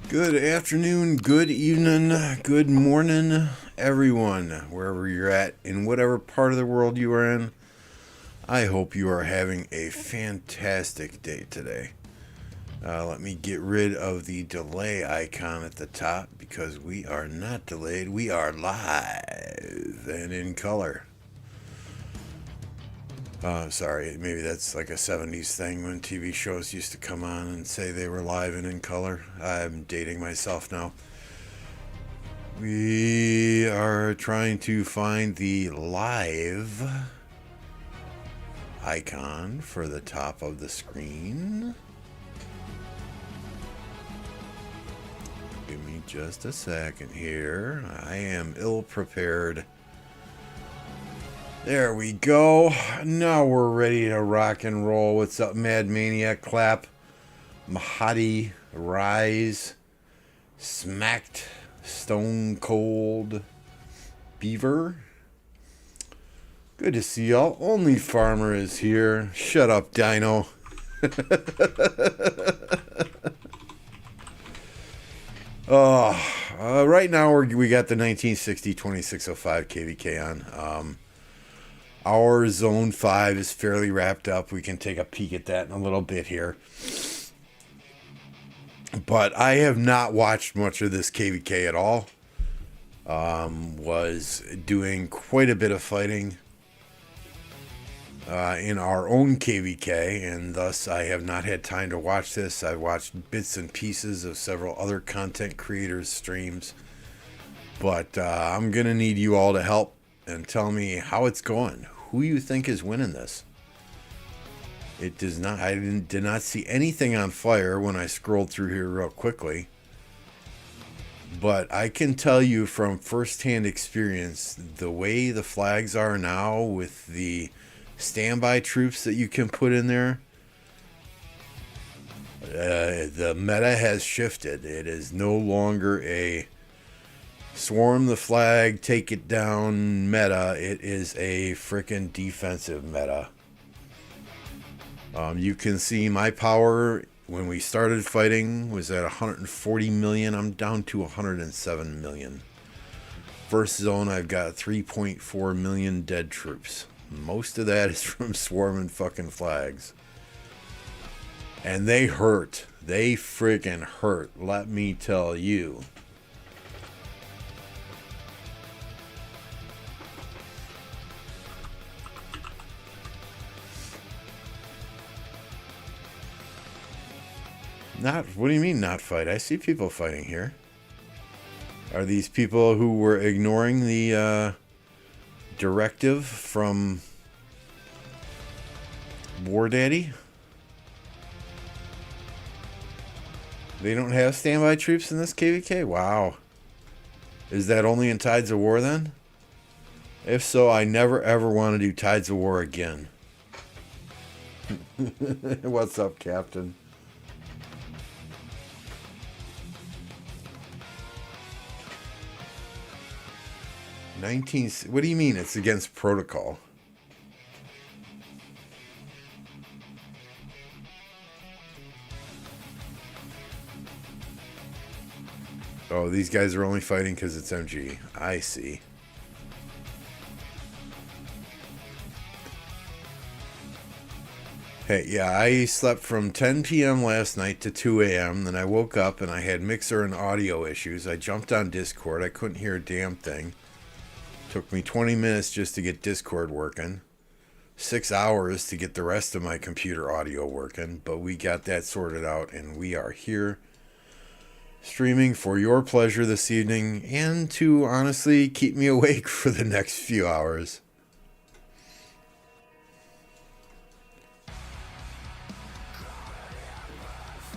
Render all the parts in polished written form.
Good afternoon, good evening, good morning, everyone, wherever you're at, in whatever part of the world you are in. I hope you are having a fantastic day today. Let me get rid of the delay icon at the top because we are not delayed. We are live and in color. Sorry, maybe that's like a 70s thing when TV shows used to come on and say they were live and in color. I'm dating myself now. We are trying to find the live icon for the top of the screen. Give me just a second here. I am ill prepared. There we go. Now we're ready to rock and roll. What's up, Mad Maniac? Clap. Mahadi. Rise. Smacked. Stone Cold. Beaver. Good to see y'all. Only Farmer is here. Shut up, Dino. Right now we got the 1960 2605 KvK on. Our Zone 5 is fairly wrapped up. We can take a peek at that in a little bit here. But I have not watched much of this KvK at all. Was doing quite a bit of fighting in our own KvK, and thus I have not had time to watch this. I've watched bits and pieces of several other content creators' streams. But I'm going to need you all to help and tell me how it's going. Who you think is winning this? It does not. I did not see anything on fire when I scrolled through here real quickly. But I can tell you from firsthand experience, the way the flags are now with the standby troops that you can put in there, the meta has shifted. It is no longer a swarm the flag, take it down meta. It is a freaking defensive meta. You can see my power when we started fighting was at 140 million. I'm down to 107 million. First zone, I've got 3.4 million dead troops. Most of that is from swarming fucking flags. And they hurt. They freaking hurt, let me tell you. What do you mean not fight? I see people fighting here. Are these people who were ignoring the directive from War Daddy? They don't have standby troops in this KvK? Wow. Is that only in Tides of War then? If so, I never ever want to do Tides of War again. What's up, Captain? What do you mean it's against protocol? Oh, these guys are only fighting because it's MG. I see. Hey, yeah, I slept from 10 p.m. last night to 2 a.m. Then I woke up and I had mixer and audio issues. I jumped on Discord. I couldn't hear a damn thing. Took me 20 minutes just to get Discord working. 6 hours to get the rest of my computer audio working. But we got that sorted out and we are here streaming for your pleasure this evening and to honestly keep me awake for the next few hours.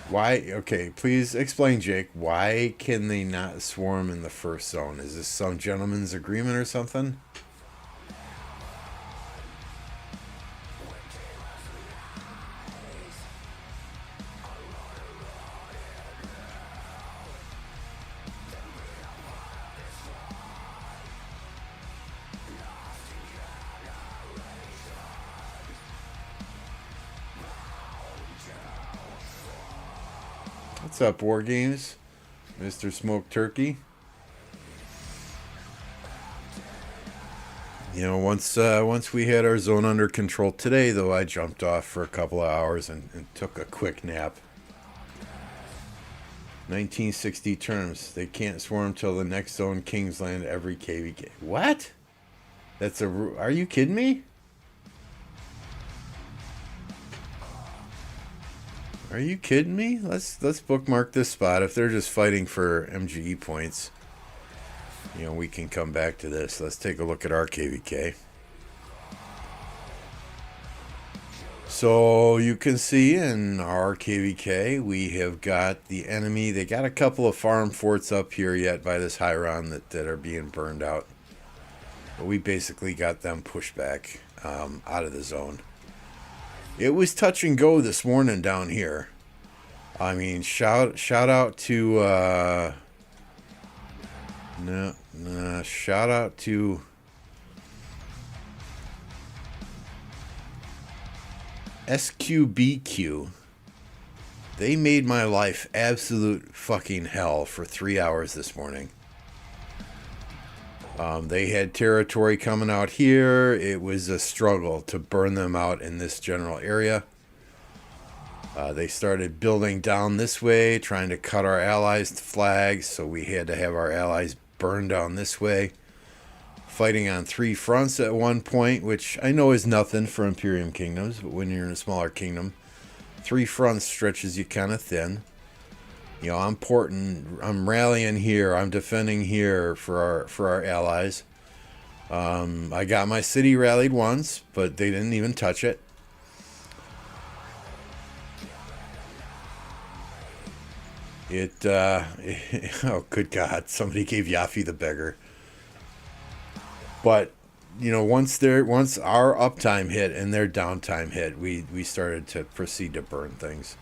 Why? Okay, please explain, Jake. Why can they not swarm in the first zone? Is this some gentleman's agreement or something? What's up, War Games? Mr. Smoked Turkey. You know, once we had our zone under control today, though, I jumped off for a couple of hours and took a quick nap. 1960 terms. They can't swarm till the next zone Kingsland every KvK. What? Are you kidding me? Are you kidding me? Let's bookmark this spot. If they're just fighting for MGE points, you know, we can come back to this. Let's take a look at our KvK. So you can see in our KvK, we have got the enemy. They got a couple of farm forts up here yet by this Hyron that are being burned out. But we basically got them pushed back out of the zone. It was touch and go this morning down here. I mean, shout out to shout out to SQBQ. They made my life absolute fucking hell for 3 hours this morning. They had territory coming out here. It was a struggle to burn them out in this general area. They started building down this way, trying to cut our allies' flags, so we had to have our allies burn down this way. Fighting on 3 fronts at one point, which I know is nothing for Imperium kingdoms, but when you're in a smaller kingdom, 3 fronts stretches you kind of thin. You know, I'm rallying here, I'm defending here for our allies. I got my city rallied once, but they didn't even touch it. Oh, good God, somebody gave Yafi the beggar. But, you know, once our uptime hit and their downtime hit, we started to proceed to burn things.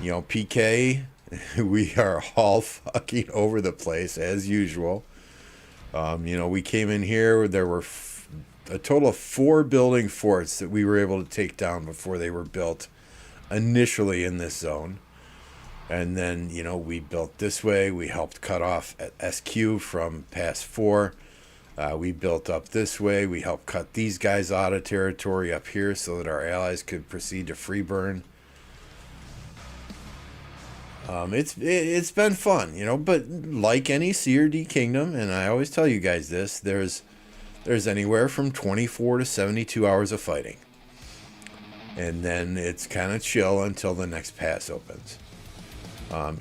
You know, PK, we are all fucking over the place as usual. You know, we came in here, there were a total of 4 building forts that we were able to take down before they were built initially in this zone. And then, you know, we built this way. We helped cut off at SQ from Pass 4. We built up this way. We helped cut these guys out of territory up here so that our allies could proceed to free burn. It's been fun, you know, but like any C or D kingdom, and I always tell you guys this, there's anywhere from 24 to 72 hours of fighting. And then it's kind of chill until the next pass opens.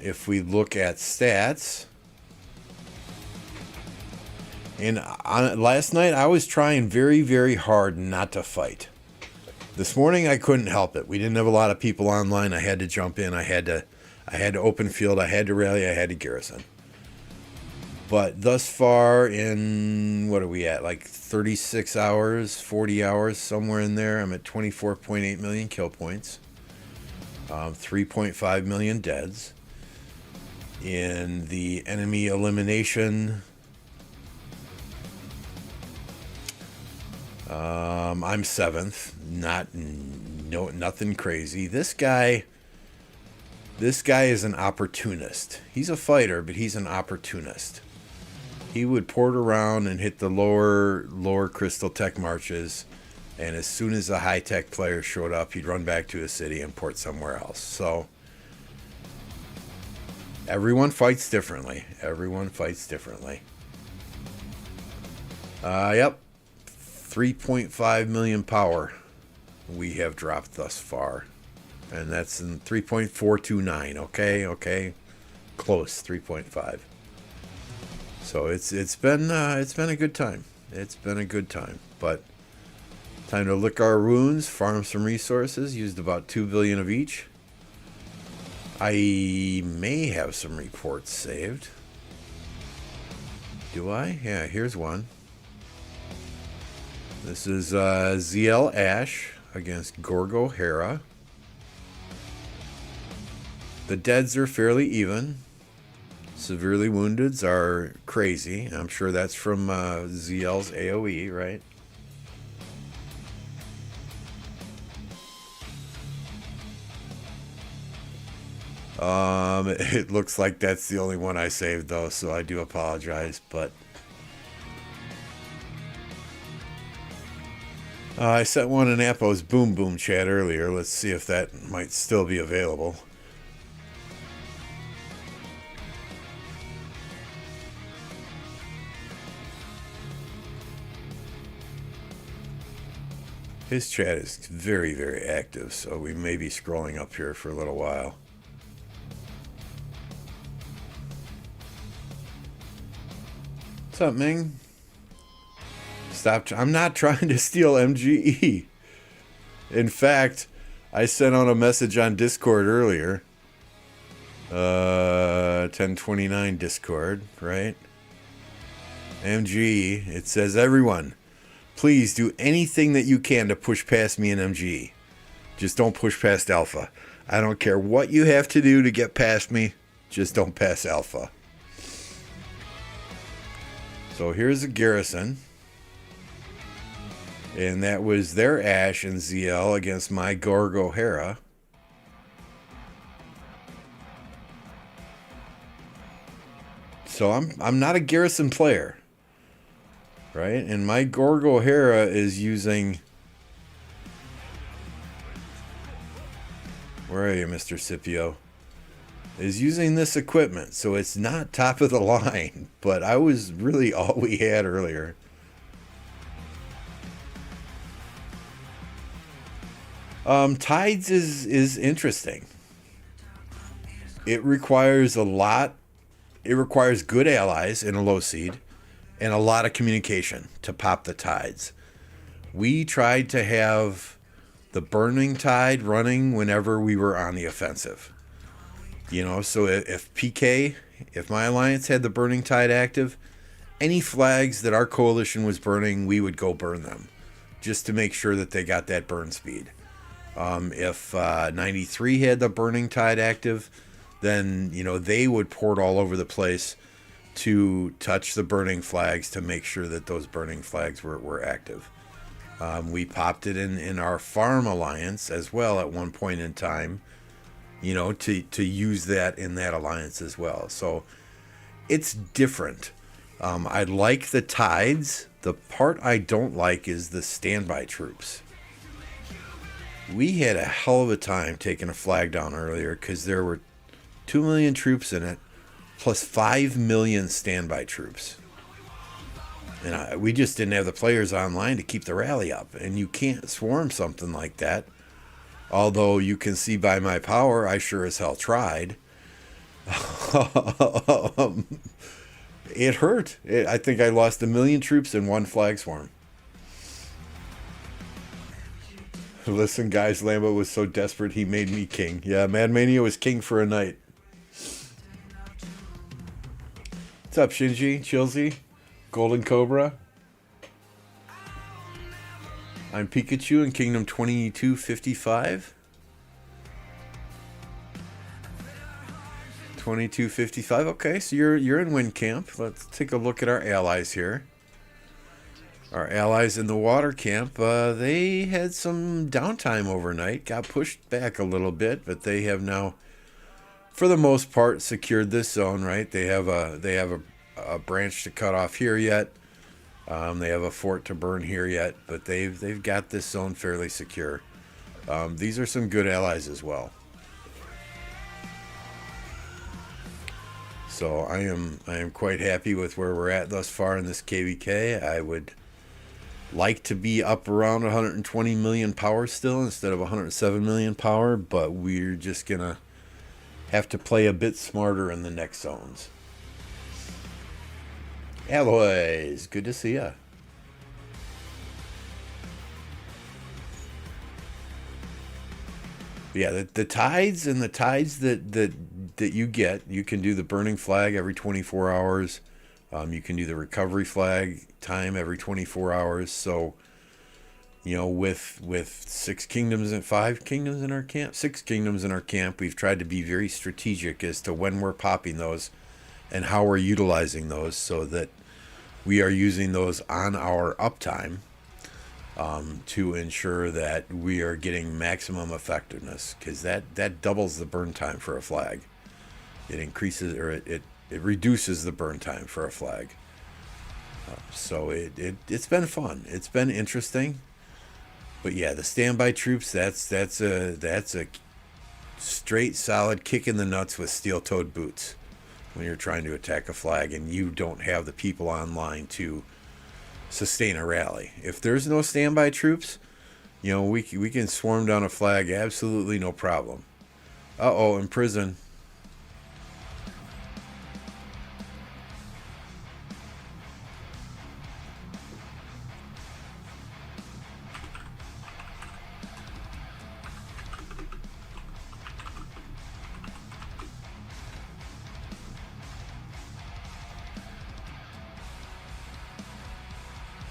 If we look at stats, and last night I was trying very, very hard not to fight. This morning I couldn't help it. We didn't have a lot of people online. I had to jump in. I had to open field. I had to rally. I had to garrison. But thus far in, what are we at? Like 36 hours, 40 hours, somewhere in there. I'm at 24.8 million kill points. 3.5 million deads. In the enemy elimination, I'm 7th. Nothing crazy. This guy is an opportunist. He's a fighter, but he's an opportunist. He would port around and hit the lower crystal tech marches, and as soon as a high tech player showed up, he'd run back to his city and port somewhere else. So everyone fights differently. Yep. 3.5 million power we have dropped thus far. And that's in 3.429. Okay. Close, 3.5. So it's been a good time. But time to lick our wounds, farm some resources, used about 2 billion of each. I may have some reports saved. Do I? Yeah, here's one. This is ZL Ash against Gorgo Hera. The deads are fairly even. Severely woundeds are crazy. I'm sure that's from ZL's AoE, right? It looks like that's the only one I saved though, so I do apologize, but I sent one in Apo's Boom Boom chat earlier. Let's see if that might still be available. His chat is very, very active, so we may be scrolling up here for a little while. What's up, Ming? Stop. I'm not trying to steal MGE. In fact, I sent out a message on Discord earlier. 1029 Discord, right? MGE. It says, everyone, please do anything that you can to push past me in MGE. Just don't push past Alpha. I don't care what you have to do to get past me. Just don't pass Alpha. So here's a garrison. And that was their Ash and ZL against my Gorgo Hera. So I'm not a garrison player. Right? And my Gorgo Hera is using... Where are you, Mr. Scipio? Is using this equipment. So it's not top of the line. But I was really all we had earlier. Tides is interesting. It requires a lot. It requires good allies in a low seed and a lot of communication to pop the tides. We tried to have the burning tide running whenever we were on the offensive. You know, so if PK, if my alliance had the burning tide active, any flags that our coalition was burning, we would go burn them just to make sure that they got that burn speed. If 93 had the burning tide active, then, you know, they would port all over the place to touch the burning flags to make sure that those burning flags were active. We popped it in our farm alliance as well at one point in time, you know, to use that in that alliance as well. So it's different. I like the tides. The part I don't like is the standby troops. We had a hell of a time taking a flag down earlier because there were 2 million troops in it, plus 5 million standby troops. And we just didn't have the players online to keep the rally up. And you can't swarm something like that. Although you can see by my power, I sure as hell tried. It hurt. I think I lost 1 million troops in one flag swarm. Listen, guys, Lambo was so desperate he made me king. Yeah, Mad Mania was king for a night. What's up, Shinji? Chilsey? Golden Cobra? I'm Pikachu in Kingdom 2255. 2255. Okay, so you're in Wind Camp. Let's take a look at our allies here. Our allies in the water camp, they had some downtime overnight, got pushed back a little bit, but they have now, for the most part, secured this zone. Right? They have a branch to cut off here yet. They have a fort to burn here yet, but they've got this zone fairly secure. These are some good allies as well. So I am quite happy with where we're at thus far in this KvK. I would like to be up around 120 million power still instead of 107 million power, but we're just gonna have to play a bit smarter in the next zones. Alloys, good to see ya. Yeah, the tides and the tides that you get, you can do the burning flag every 24 hours. You can do the recovery flag time every 24 hours. So, you know, with 6 kingdoms and 5 kingdoms in our camp, 6 kingdoms in our camp, we've tried to be very strategic as to when we're popping those and how we're utilizing those so that we are using those on our uptime to ensure that we are getting maximum effectiveness, because that doubles the burn time for a flag. It increases, or it reduces the burn time for a flag. So it's been fun. It's been interesting. But yeah, the standby troops, that's a straight solid kick in the nuts with steel-toed boots when you're trying to attack a flag and you don't have the people online to sustain a rally. If there's no standby troops, we can swarm down a flag absolutely no problem. Uh-oh, in prison.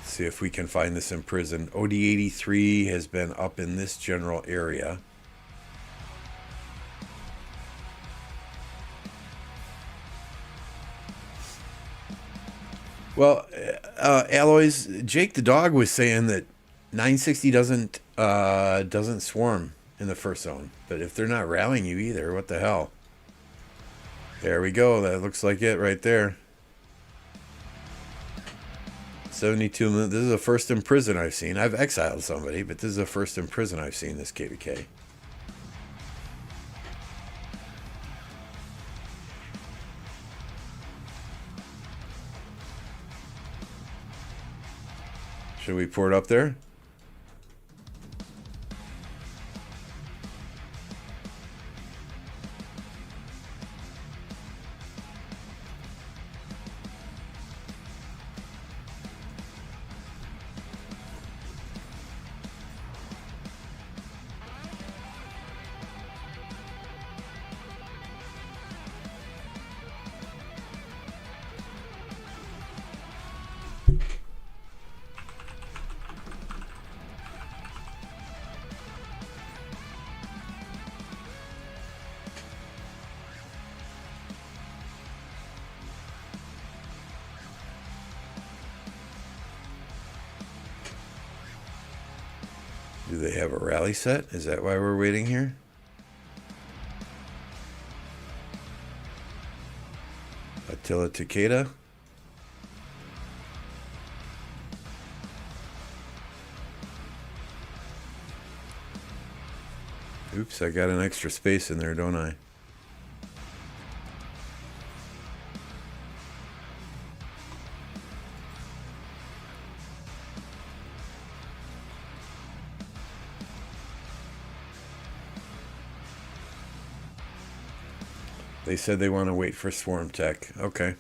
See if we can find this in prison. OD83 has been up in this general area. Well, Alloys, Jake the dog was saying that 960 doesn't swarm in the first zone. But if they're not rallying you either, what the hell? There we go. That looks like it right there. 72 minutes. This is the first in prison I've seen. I've exiled somebody, but this is the first in prison I've seen this KvK. Should we pour it up there? Do they have a rally set? Is that why we're waiting here? Attila Takeda. Oops, I got an extra space in there, don't I? They said they want to wait for swarm tech. Okay.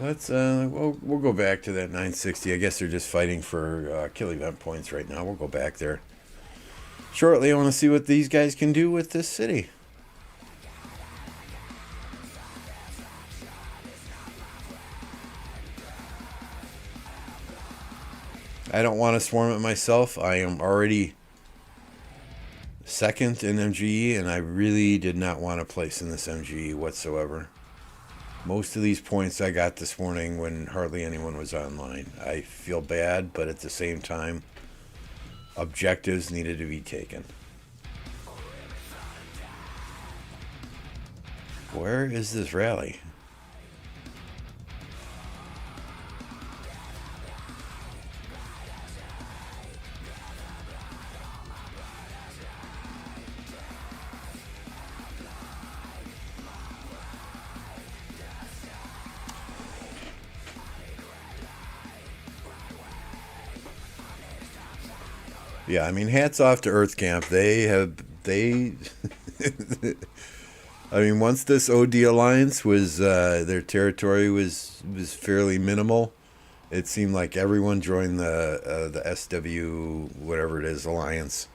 Let's we'll go back to that 960. I guess they're just fighting for kill event points right now. We'll go back there shortly. I want to see what these guys can do with this city. I don't want to swarm it myself. I am already second in MGE, and I really did not want to place in this MGE whatsoever. Most of these points I got this morning when hardly anyone was online. I feel bad, but at the same time, objectives needed to be taken. Where is this rally? Yeah, I mean, hats off to Earth Camp. I mean, once this OD alliance was, their territory was fairly minimal. It seemed like everyone joined the SW whatever it is alliance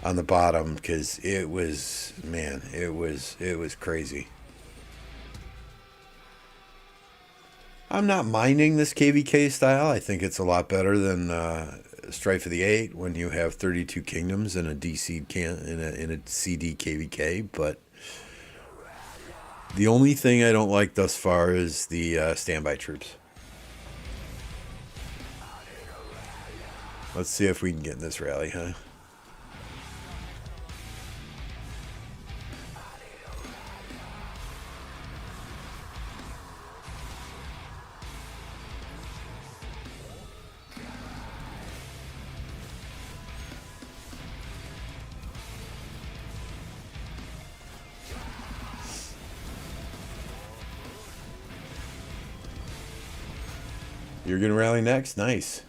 on the bottom, because it was, man, it was crazy. I'm not minding this KvK style. I think it's a lot better than Strife of the Eight when you have 32 kingdoms in a DC in a CD KvK. But the only thing I don't like thus far is the standby troops. Let's see if we can get in this rally, huh? You're gonna rally next? Nice.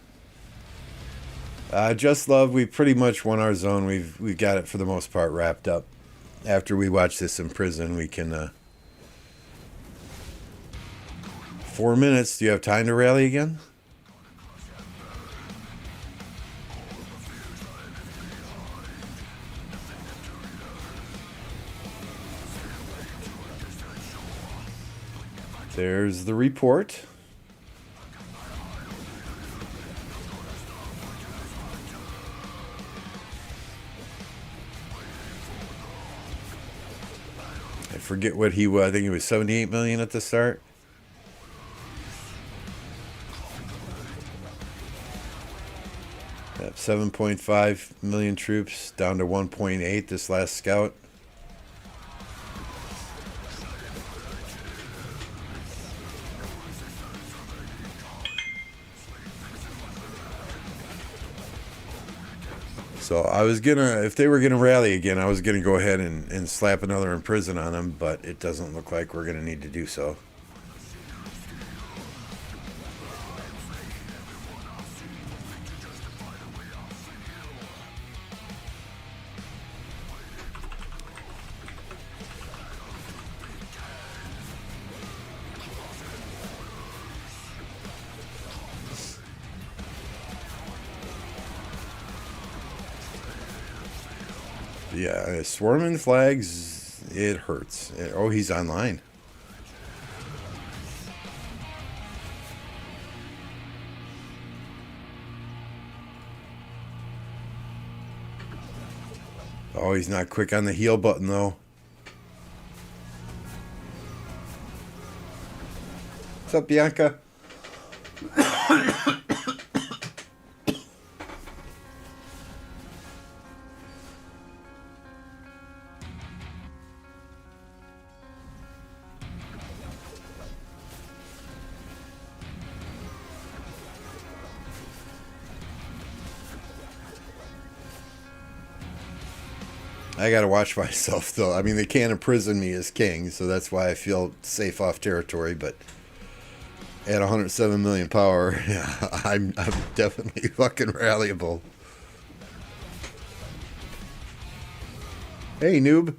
Just Love, we pretty much won our zone. We've got it for the most part wrapped up. After we watch this in prison, we can 4 minutes. Do you have time to rally again? There's the report. I forget what he was. I think he was 78 million at the start. Yep, 7.5 million troops down to 1.8 this last scout. So I was gonna, if they were gonna rally again, I was gonna go ahead and slap another imprison on them, but it doesn't look like we're gonna need to do so. Yeah, swarming flags, it hurts. Oh, he's online. Oh, he's not quick on the heal button, though. What's up, Bianca? I gotta watch myself, though. I mean, they can't imprison me as king, so that's why I feel safe off territory. But at 107 million power, I'm definitely fucking rallyable. Hey, noob.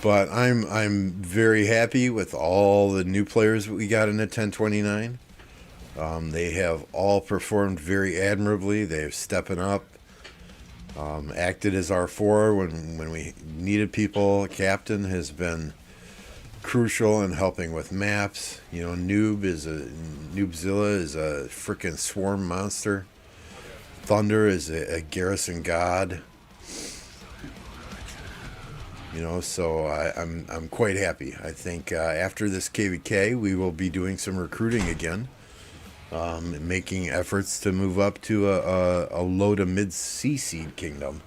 But I'm very happy with all the new players that we got in the 1029. They have all performed very admirably. They've stepping up, acted as R4 when we needed people. Captain has been crucial in helping with maps. You know, Noobzilla is a freaking swarm monster. Thunder is a garrison god. You know, so I'm quite happy. I think after this KvK, we will be doing some recruiting again. Making efforts to move up to a low to mid C seed kingdom.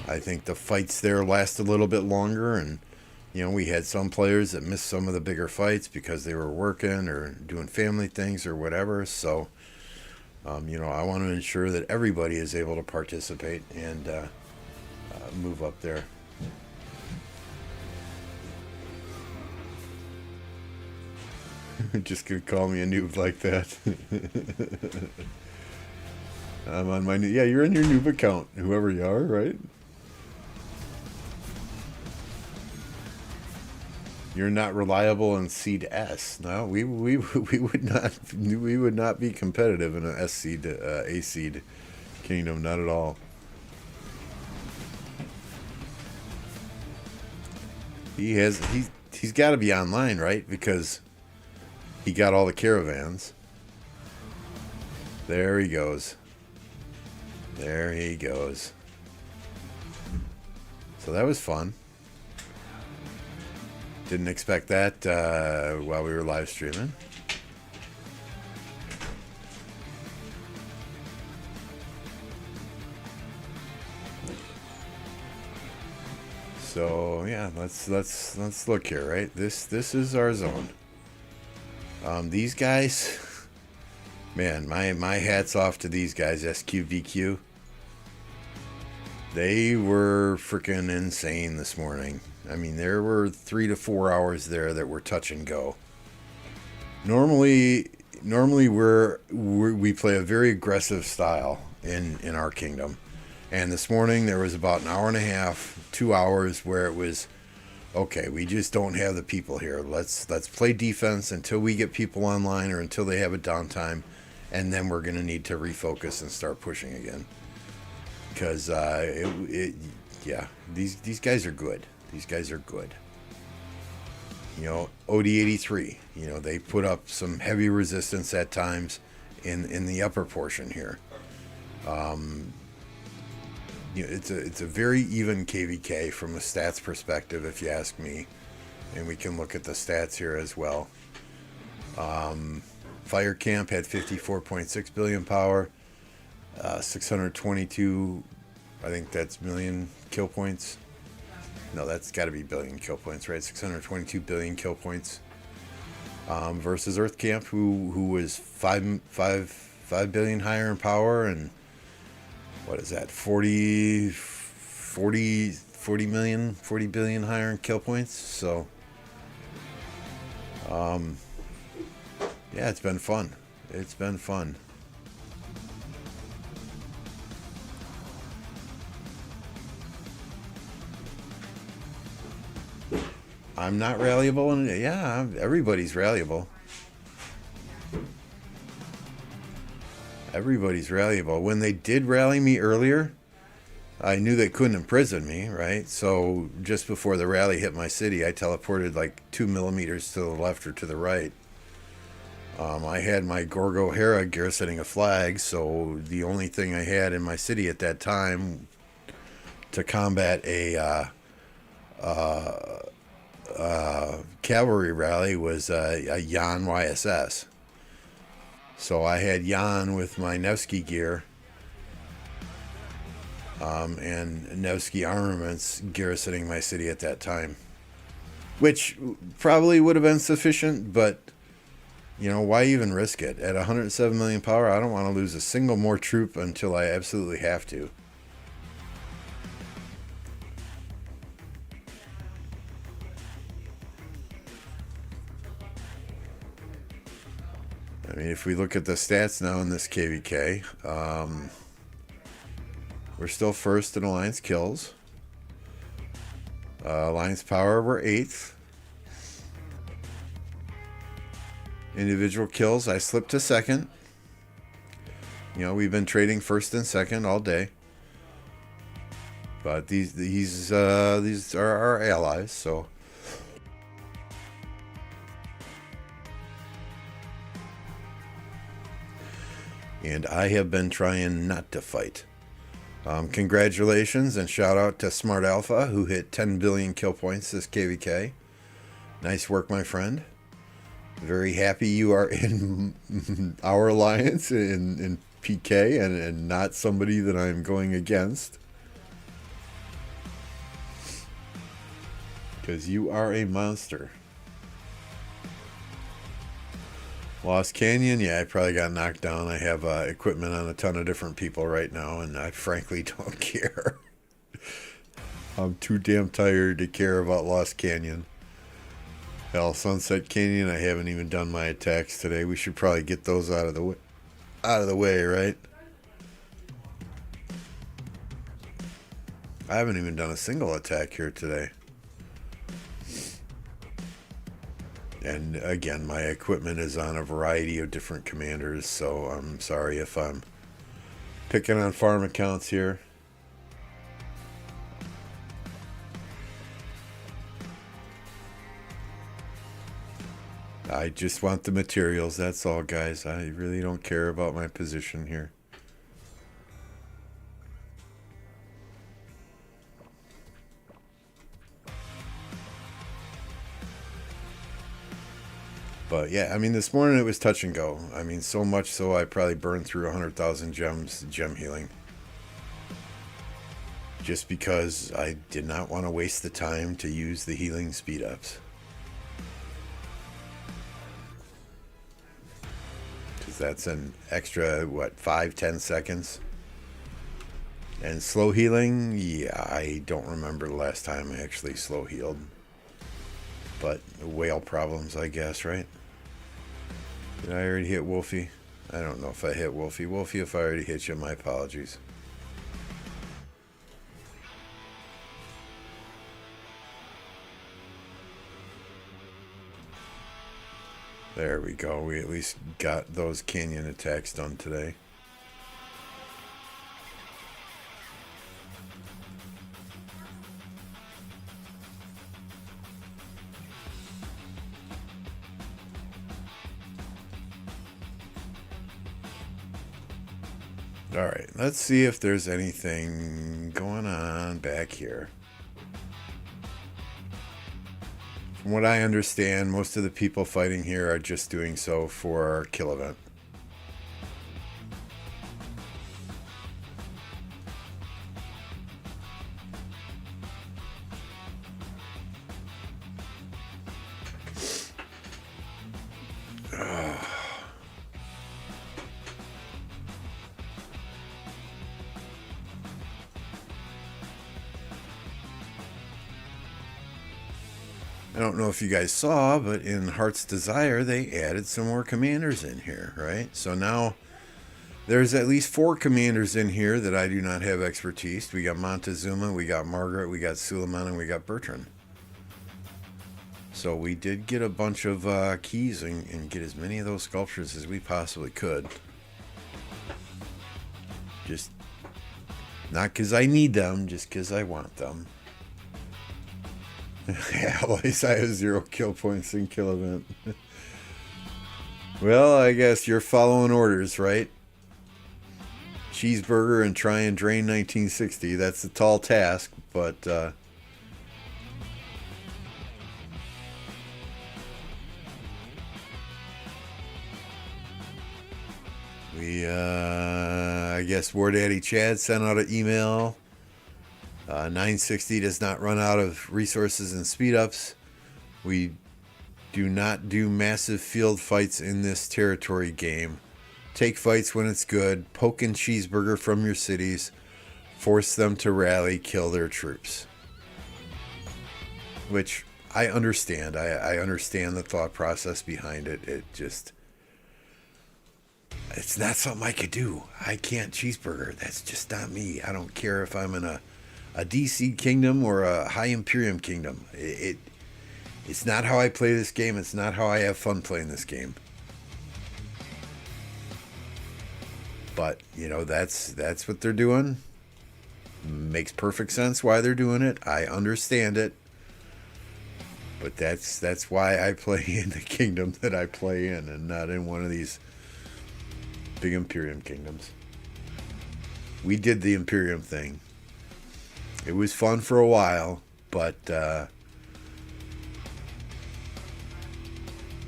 I think the fights there last a little bit longer, and you know, we had some players that missed some of the bigger fights because they were working or doing family things or whatever. So you know, I want to ensure that everybody is able to participate and move up there. Just gonna call me a noob like that. I'm on my new. Yeah, you're in your noob account, whoever you are, right? You're not reliable in seed S. No, we would not be competitive in a S seed A seed kingdom. Not at all. He's got to be online, right? Because he got all the caravans. There he goes. There he goes. So that was fun. Didn't expect that while we were live streaming. So yeah, let's look here, right? This is our zone. These guys, man, my hat's off to these guys, SQVQ. They were freaking insane this morning. I mean, there were 3 to 4 hours there that were touch and go. Normally we play a very aggressive style in our kingdom, and this morning there was about an hour and a half, 2 hours where it was okay. We just don't have the people here. Let's play defense until we get people online or until they have a downtime, and then we're gonna need to refocus and start pushing again. Because these guys are good. These guys are good. You know, OD83, you know, they put up some heavy resistance at times in the upper portion here. You know, it's a very even KvK from a stats perspective, if you ask me. And we can look at the stats here as well. Fire Camp had 54.6 billion power, 622, I think that's million kill points. No, that's got to be billion kill points, right? 622 billion kill points. Versus Earth Camp, who was 5 billion higher in power, and what is that? 40 billion higher in kill points. So, yeah, it's been fun. It's been fun. I'm not rallyable, and yeah, everybody's rallyable. Everybody's rallyable. When they did rally me earlier, I knew they couldn't imprison me, right? So just before the rally hit my city, I teleported like 2 millimeters to the left or to the right. I had my Gorgo Hera garrisoning a flag, so the only thing I had in my city at that time to combat a cavalry rally was a Jan YSS. So I had Jan with my Nevsky gear and Nevsky armaments garrisoning my city at that time, which probably would have been sufficient, but you know, why even risk it? At 107 million power, I don't want to lose a single more troop until I absolutely have to. I mean, if we look at the stats now in this KvK, we're still first in Alliance kills. Alliance power, we're 8th. Individual kills, I slipped to 2nd. You know, we've been trading 1st and 2nd all day. But these are our allies, so. And I have been trying not to fight. Congratulations and shout out to Smart Alpha, who hit 10 billion kill points this KvK. Nice work, my friend. Very happy you are in our alliance in PK and not somebody that I'm going against. Because you are a monster. Lost Canyon, yeah, I probably got knocked down. I have equipment on a ton of different people right now, and I frankly don't care. I'm too damn tired to care about Lost Canyon. Hell, Sunset Canyon, I haven't even done my attacks today. We should probably get those out of the way, right? I haven't even done a single attack here today. And again, my equipment is on a variety of different commanders, so I'm sorry if I'm picking on farm accounts here. I just want the materials, that's all, guys. I really don't care about my position here. But yeah, I mean, this morning it was touch and go. I mean, so much so I probably burned through 100,000 gems, gem healing. Just because I did not want to waste the time to use the healing speed ups. Because that's an extra, what, 5-10 seconds? And slow healing, yeah, I don't remember the last time I actually slow healed. But whale problems, I guess, right? Did I already hit Wolfie? I don't know if I hit Wolfie. Wolfie, if I already hit you, my apologies. There we go. We at least got those canyon attacks done today. Alright, let's see if there's anything going on back here. From what I understand, most of the people fighting here are just doing so for kill event. I don't know if you guys saw, but in Heart's Desire, they added some more commanders in here, right? So now there's at least 4 commanders in here that I do not have expertise. We got Montezuma, we got Margaret, we got Suleiman, and we got Bertrand. So we did get a bunch of keys and get as many of those sculptures as we possibly could. Just not because I need them, just because I want them. Yeah, at least I have 0 kill points in kill event. Well, I guess you're following orders, right? Cheeseburger and try and drain 1960. That's a tall task, but I guess War Daddy Chad sent out an email. 960 does not run out of resources and speed ups. We do not do massive field fights in this territory game. Take fights when it's good. Poke and cheeseburger from your cities. Force them to rally. Kill their troops. Which I understand. I understand the thought process behind it. It's not something I could do. I can't cheeseburger. That's just not me. I don't care if I'm in a DC kingdom or a high Imperium kingdom. It's not how I play this game. It's not how I have fun playing this game. But, you know, that's what they're doing. Makes perfect sense why they're doing it. I understand it. But that's why I play in the kingdom that I play in and not in one of these big Imperium kingdoms. We did the Imperium thing. It was fun for a while, but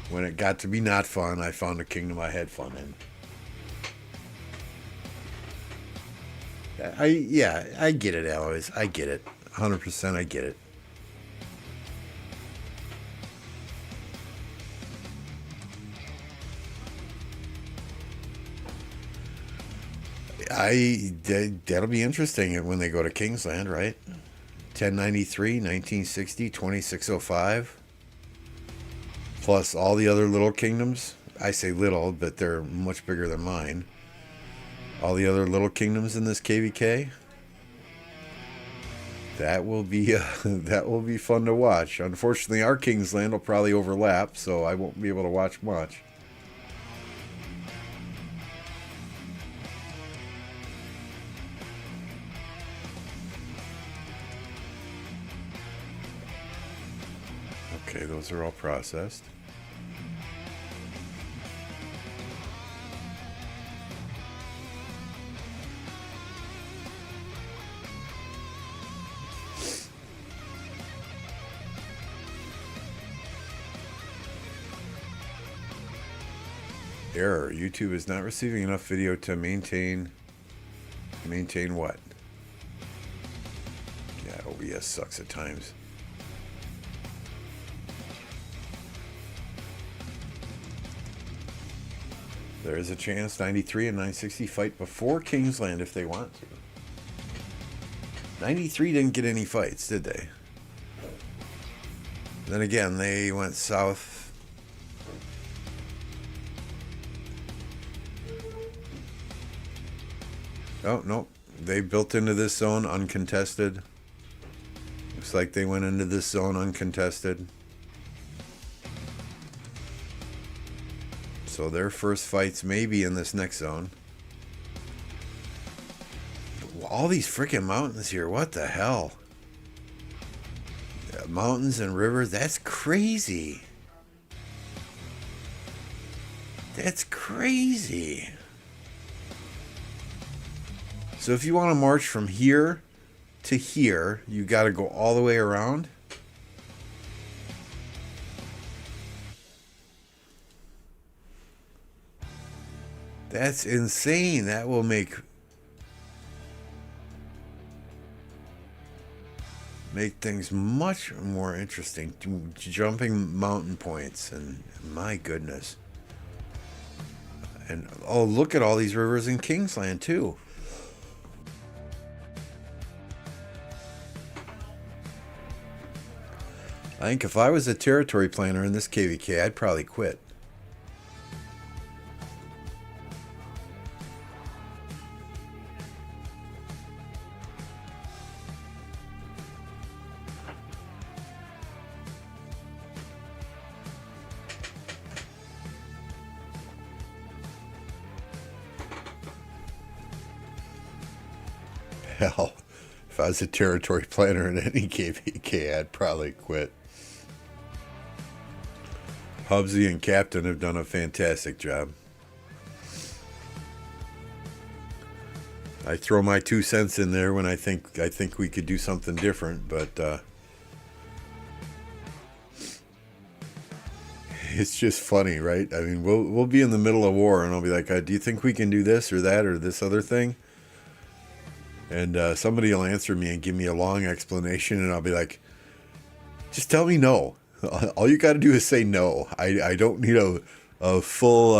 when it got to be not fun, I found a kingdom I had fun in. I get it, Aloys. I get it. 100% I get it. That'll be interesting when they go to Kingsland, right? 1093, 1960, 2605. Plus all the other little kingdoms. I say little, but they're much bigger than mine. All the other little kingdoms in this KvK. That will be that will be fun to watch. Unfortunately, our King's Land will probably overlap, so I won't be able to watch much. Okay, those are all processed. Error. YouTube is not receiving enough video to maintain what? Yeah, OBS sucks at times. There is a chance 93 and 960 fight before King's Land if they want to. 93 didn't get any fights, did they? Then again, they went south. Oh, no. They built into this zone uncontested. Looks like they went into this zone uncontested. So their first fights may be in this next zone. All these freaking mountains here. What the hell? Mountains and rivers. That's crazy. That's crazy. So if you want to march from here to here, you got to go all the way around. That's insane. That will make things much more interesting. Jumping mountain points, and my goodness. And oh, look at all these rivers in Kingsland too. I think if I was a territory planner in this KvK, I'd probably quit. Hell, if I was a territory planner in any KvK, I'd probably quit. Hubsy and Captain have done a fantastic job. I throw my 2 cents in there when I think we could do something different, but it's just funny, right? I mean, we'll be in the middle of war, and I'll be like, "Do you think we can do this or that or this other thing?" And somebody will answer me and give me a long explanation, and I'll be like, "Just tell me no. All you got to do is say no. I don't need a full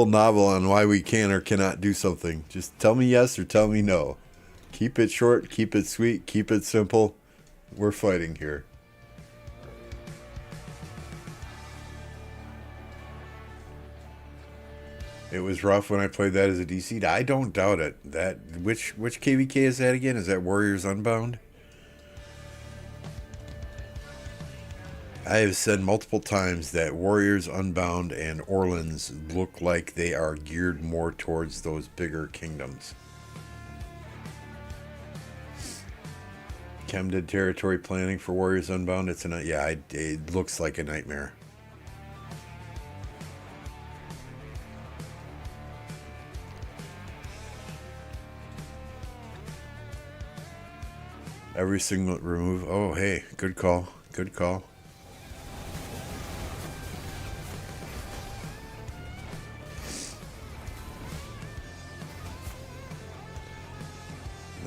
novel on why we can or cannot do something. Just tell me yes or tell me no. Keep it short, keep it sweet, keep it simple. We're fighting here." It was rough when I played that as a DC. I don't doubt it. Which KvK is that again? Is that Warriors Unbound? I have said multiple times that Warriors Unbound and Orleans look like they are geared more towards those bigger kingdoms. Chem did territory planning for Warriors Unbound. It looks like a nightmare. Every single remove. Oh, hey, good call. Good call.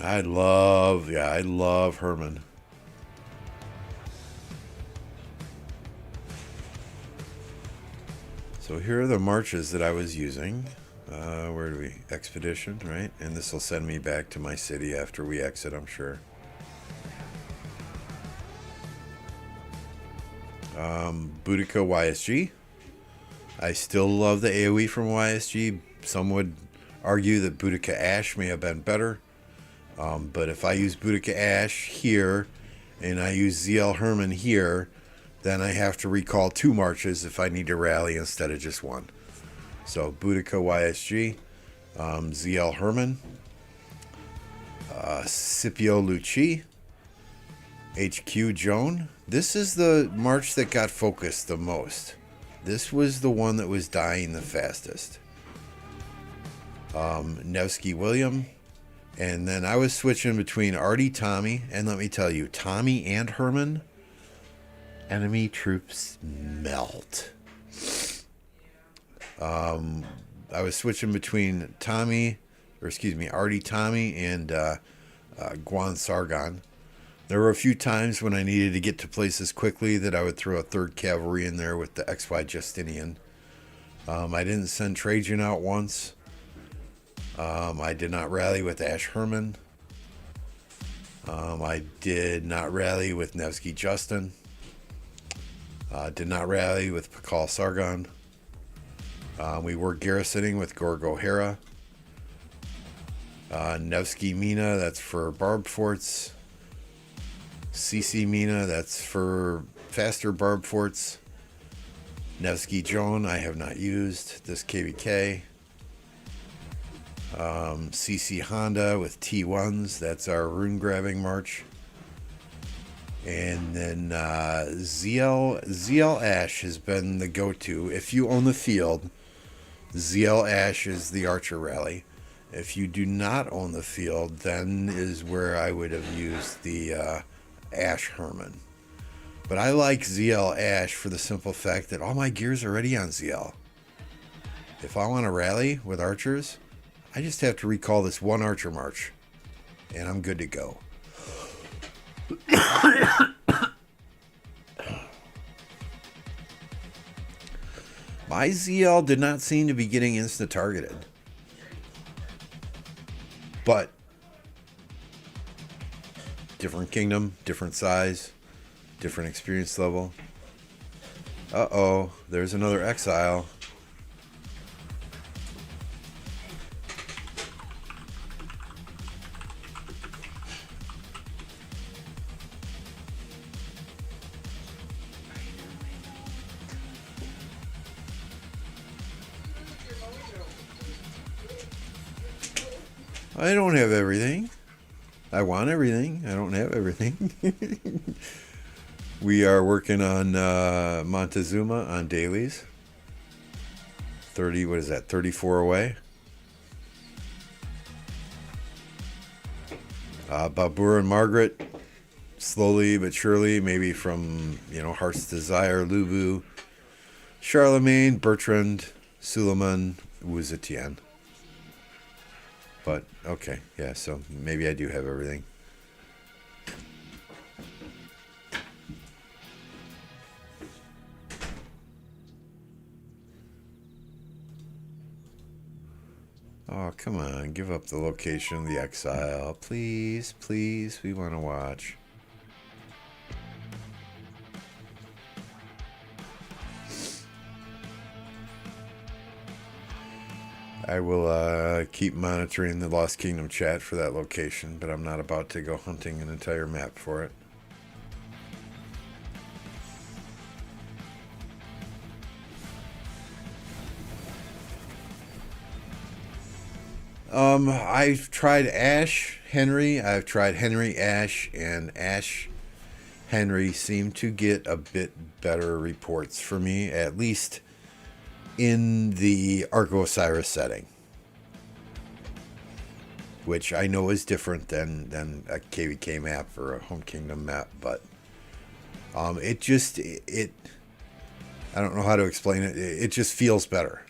I love Herman. So here are the marches that I was using. Where do we? Expedition, right? And this will send me back to my city after we exit, I'm sure. Boudica YSG. I still love the AoE from YSG. Some would argue that Boudica Ash may have been better. But if I use Boudica Ash here and I use ZL Herman here, then I have to recall 2 marches if I need to rally instead of just 1. So Boudica YSG, ZL Herman, Scipio Lucci, HQ Joan. This is the march that got focused the most. This was the one that was dying the fastest. Nevsky William. And then I was switching between Artie Tommy, and let me tell you, Tommy and Herman, enemy troops melt. I was switching between Artie Tommy and Guan Sargon. There were a few times when I needed to get to places quickly that I would throw a 3rd Cavalry in there with the XY Justinian. I didn't send Trajan out once. I did not rally with Ash Herman. I did not rally with Nevsky Justin. Did not rally with Pakal Sargon. We were garrisoning with Gorgo Hera. Nevsky Mina, that's for barbed forts. CC Mina, that's for faster barbed forts. Nevsky Joan, I have not used. This KvK. CC Honda with T1s, that's our rune grabbing march. And then ZL Ash has been the go-to. If you own the field, ZL Ash is the archer rally. If you do not own the field, then is where I would have used the Ash Herman. But I like ZL Ash for the simple fact that all my gear's already on ZL. If I want to rally with archers, I just have to recall this 1 archer march, and I'm good to go. My ZL did not seem to be getting insta-targeted. But different kingdom, different size, different experience level. Uh-oh, there's another exile. I don't have everything. I want everything. I don't have everything. We are working on Montezuma on dailies. 34 away. Babur and Margaret, slowly but surely, maybe from, Heart's Desire, Lubu, Charlemagne, Bertrand, Suleiman, Wu Zetian. But, okay, yeah, so maybe I do have everything. Oh, come on, give up the location of the exile. Please, please, we want to watch. I will keep monitoring the Lost Kingdom chat for that location, but I'm not about to go hunting an entire map for it. I've tried Ash, Henry. I've tried Henry, Ash, and Ash, Henry seem to get a bit better reports for me, at least in the Arco Osiris setting, which I know is different than a KvK map or a Home Kingdom map, but I don't know how to explain it. It just feels better.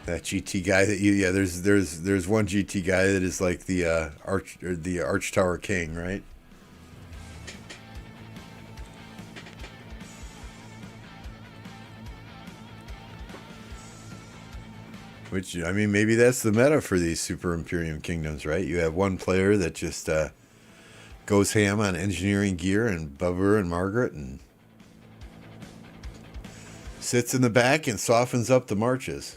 That GT guy that there's one GT guy that is like the Arch Tower King, right? Which, I mean, maybe that's the meta for these Super Imperium Kingdoms, right? You have one player that just goes ham on engineering gear and Babur and Margaret and sits in the back and softens up the marches.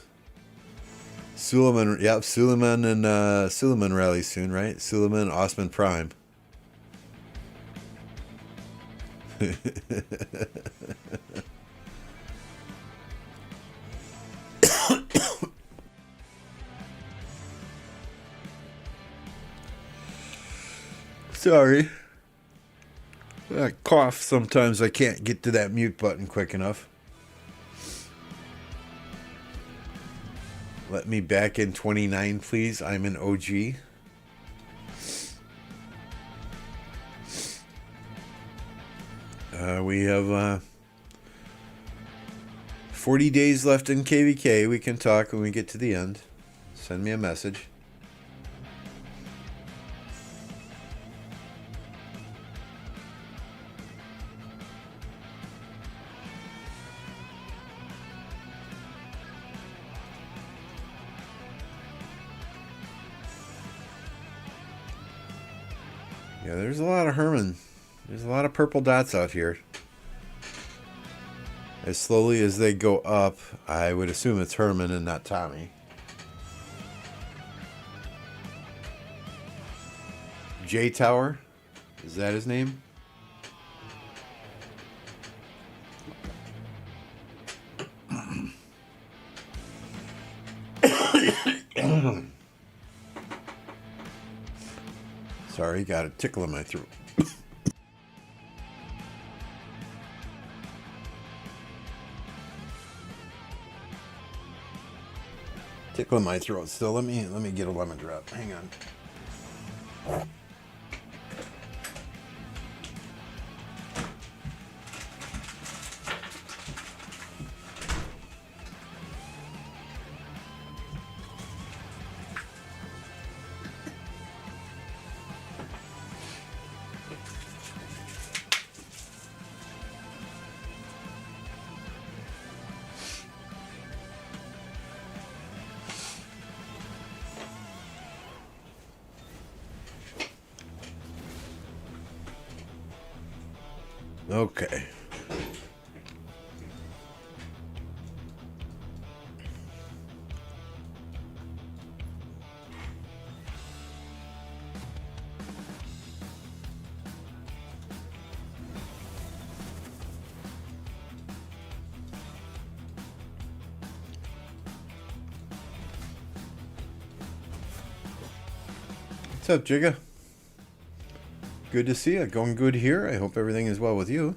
Suleiman, yep, Suleiman and Suleiman rally soon, right? Suleiman, Osman Prime. Sorry. I cough sometimes. I can't get to that mute button quick enough. Let me back in 29, please. I'm an OG. We have 40 days left in KvK. We can talk when we get to the end. Send me a message. Yeah, there's a lot of Herman. There's a lot of purple dots out here. As slowly as they go up, I would assume it's Herman and not Tommy. J Tower? Is that his name? Sorry, got a tickle in my throat. Tickle in my throat still. Let me get a lemon drop. Hang on. Okay. What's up, Jigga? Good to see you. Going good here. I hope everything is well with you.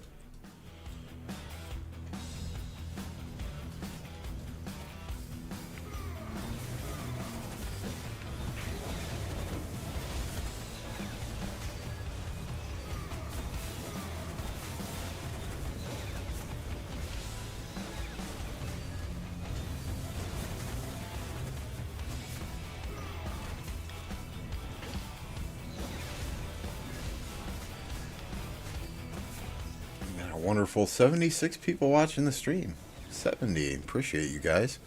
Wonderful 76 people watching the stream. 70. Appreciate you guys.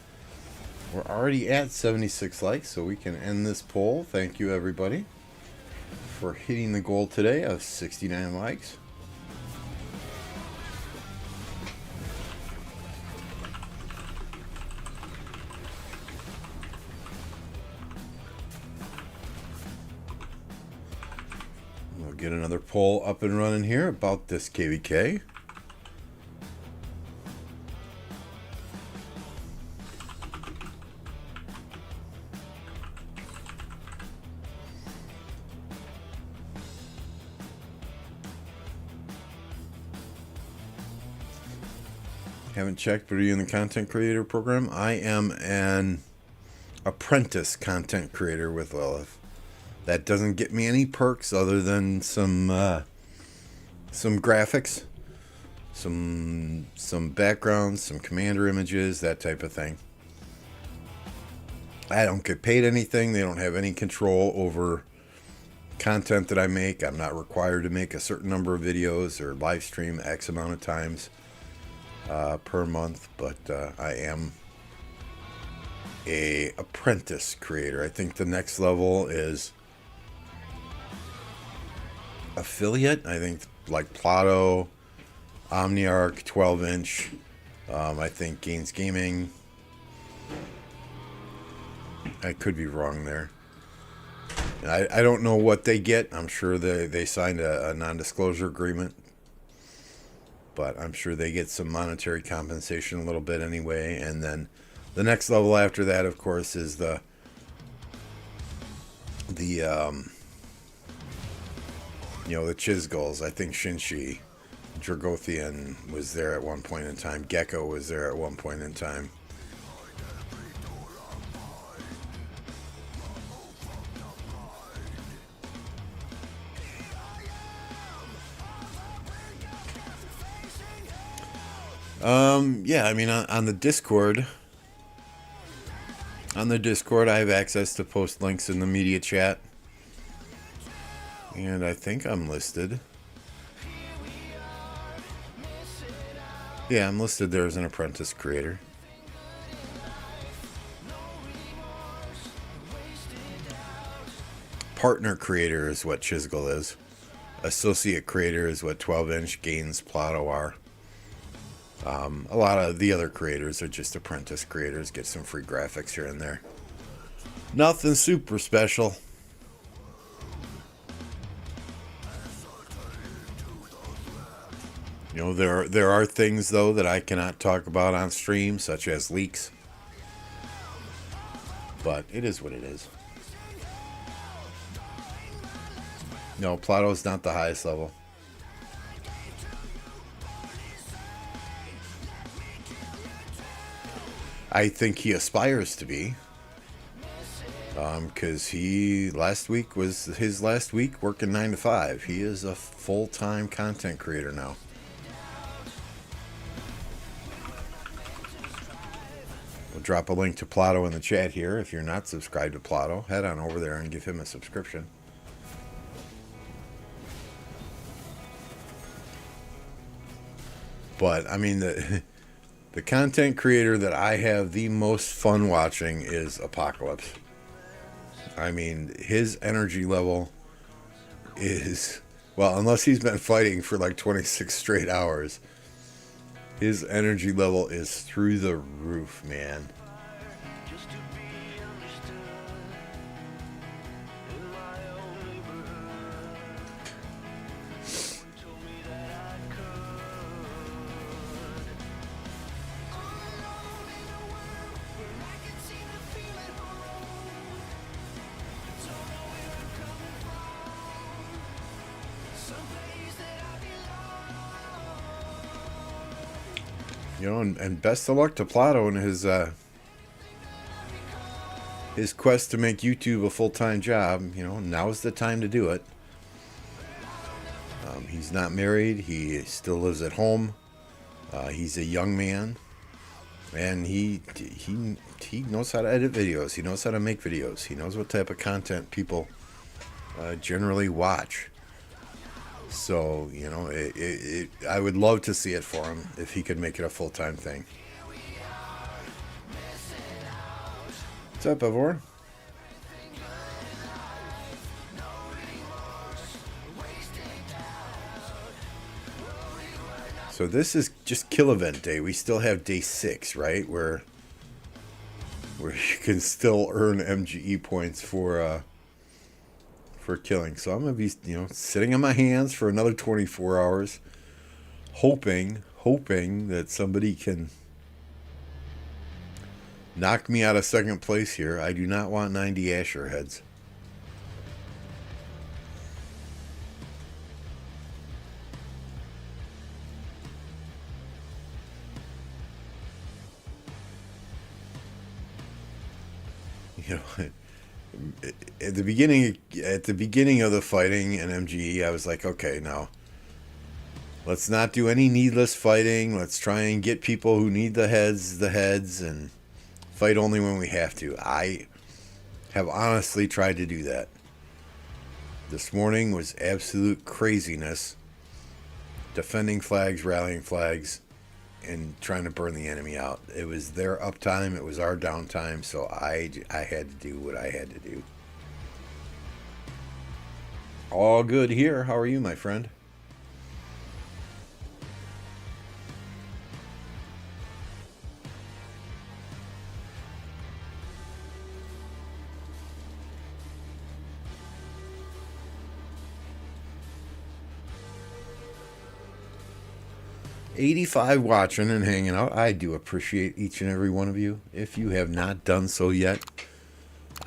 We're already at 76 likes, so we can end this poll. Thank you, everybody, for hitting the goal today of 69 likes. We'll get another poll up and running here about this KvK. Haven't checked, but are you in the content creator program? I am an apprentice content creator with Lilith. That doesn't get me any perks other than some graphics, some backgrounds, some commander images, that type of thing. I don't get paid anything. They don't have any control over content that I make. I'm not required to make a certain number of videos or live stream X amount of times per month, but I am a apprentice creator. I think the next level is affiliate. I think like Plato, OmniArc, 12-inch. I think Gaines Gaming. I could be wrong there. I don't know what they get. I'm sure they signed a non-disclosure agreement, but I'm sure they get some monetary compensation a little bit anyway. And then the next level after that, of course, is the Chizgulls. I think Shinshi Dragothian was there at one point in time. Gecko was there at one point in time. Yeah, I mean, on the Discord, I have access to post links in the media chat, and I think I'm listed. Yeah, I'm listed there as an apprentice creator. Partner creator is what Chisgull is. Associate creator is what 12-inch Gains Plato are. A lot of the other creators are just apprentice creators, get some free graphics here and there. Nothing super special. You know, there are things though that I cannot talk about on stream, such as leaks. But it is what it is. No, Plato's not the highest level. I think he aspires to be. Because last week was his last week working 9 to 5. He is a full-time content creator now. We'll drop a link to Plato in the chat here. If you're not subscribed to Plato, head on over there and give him a subscription. But, I mean, the content creator that I have the most fun watching is Apocalypse. I mean, his energy level is, well, unless he's been fighting for like 26 straight hours, his energy level is through the roof, man. You know, and best of luck to Plato in his quest to make YouTube a full-time job. You know, now's the time to do it. He's not married. He still lives at home. He's a young man, and he knows how to edit videos. He knows how to make videos. He knows what type of content people generally watch. So, you know, I would love to see it for him if he could make it a full-time thing. What's up, Ivor? So this is just kill event day. We still have day 6, right? Where you can still earn MGE points for killing. So I'm gonna be, you know, sitting on my hands for another 24 hours, hoping that somebody can knock me out of second place here. I do not want 90 Asher heads. You know, at the beginning of the fighting in MGE, I was like, okay, now let's not do any needless fighting. Let's try and get people who need the heads, and fight only when we have to. I have honestly tried to do that. This morning was absolute craziness. Defending flags, rallying flags, and trying to burn the enemy out. It was their uptime, it was our downtime, so I had to do what I had to do. All good here. How are you, my friend? 85 watching and hanging out. I do appreciate each and every one of you. If you have not done so yet,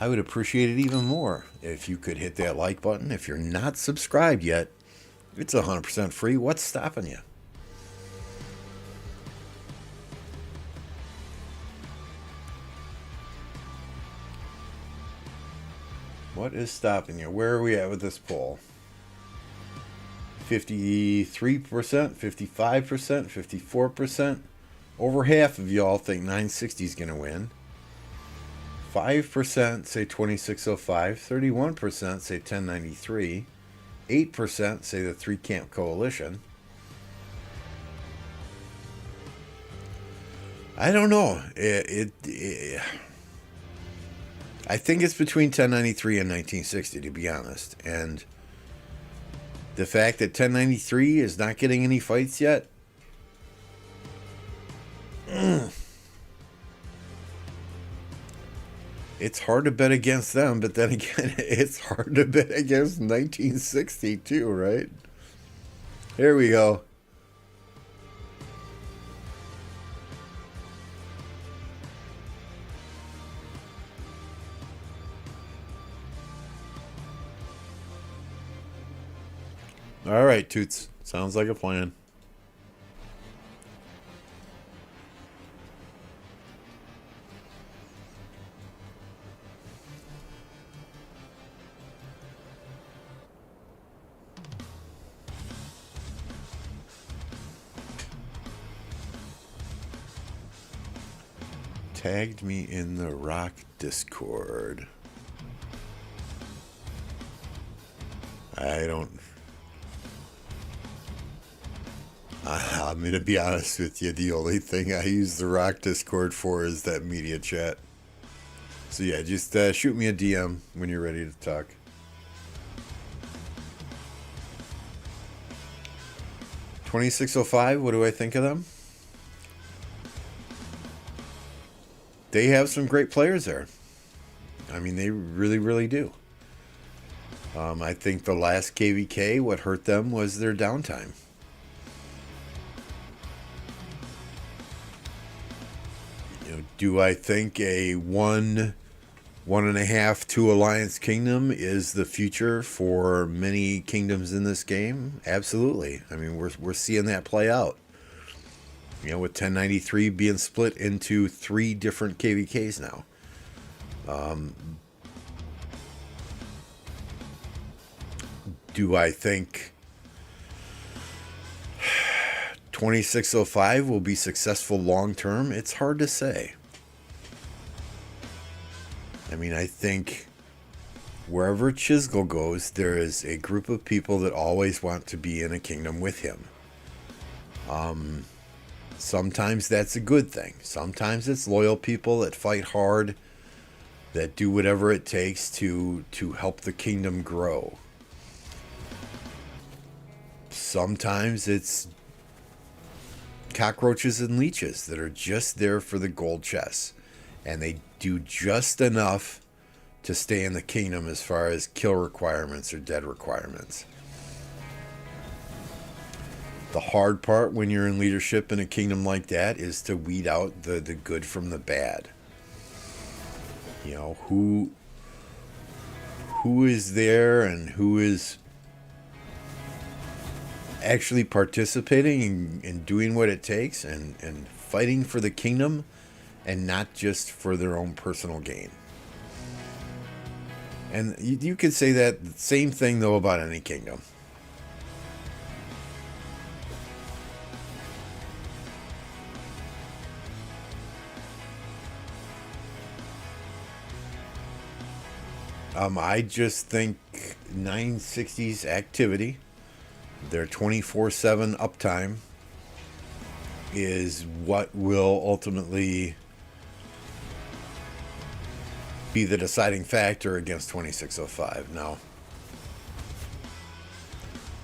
I would appreciate it even more if you could hit that like button. If you're not subscribed yet, it's 100% free. What's stopping you? What is stopping you? Where are we at with this poll? 53%, 55%, 54%. Over half of y'all think 960 is going to win. 5% say 2605. 31% say 1093. 8% say the Three Camp Coalition. I don't know. I think it's between 1093 and 1960, to be honest. And the fact that 1093 is not getting any fights yet, it's hard to bet against them, but then again, it's hard to bet against 1960 too, right? Here we go. All right, Toots. Sounds like a plan. Tagged me in the Rock Discord. I'm going to be honest with you. The only thing I use the Rock Discord for is that media chat. So yeah, just shoot me a DM when you're ready to talk. $26.05, what do I think of them? They have some great players there. I mean, they really, really do. I think the last KvK, what hurt them was their downtime. Do I think a 1.5, 2 Alliance Kingdom is the future for many kingdoms in this game? Absolutely. I mean, we're seeing that play out. With 1093 being split into 3 different KvKs now. Do I think 2605 will be successful long term? It's hard to say. I mean, I think wherever Chisgel goes, there is a group of people that always want to be in a kingdom with him. Sometimes that's a good thing. Sometimes it's loyal people that fight hard, that do whatever it takes to help the kingdom grow. Sometimes it's cockroaches and leeches that are just there for the gold chests, and they do just enough to stay in the kingdom as far as kill requirements or dead requirements. The hard part when you're in leadership in a kingdom like that is to weed out the good from the bad. Who is there and who is actually participating in doing what it takes and fighting for the kingdom and not just for their own personal gain. And you could say that same thing, though, about any kingdom. I just think 960's activity, their 24/7 uptime, is what will ultimately be the deciding factor against 2605. Now,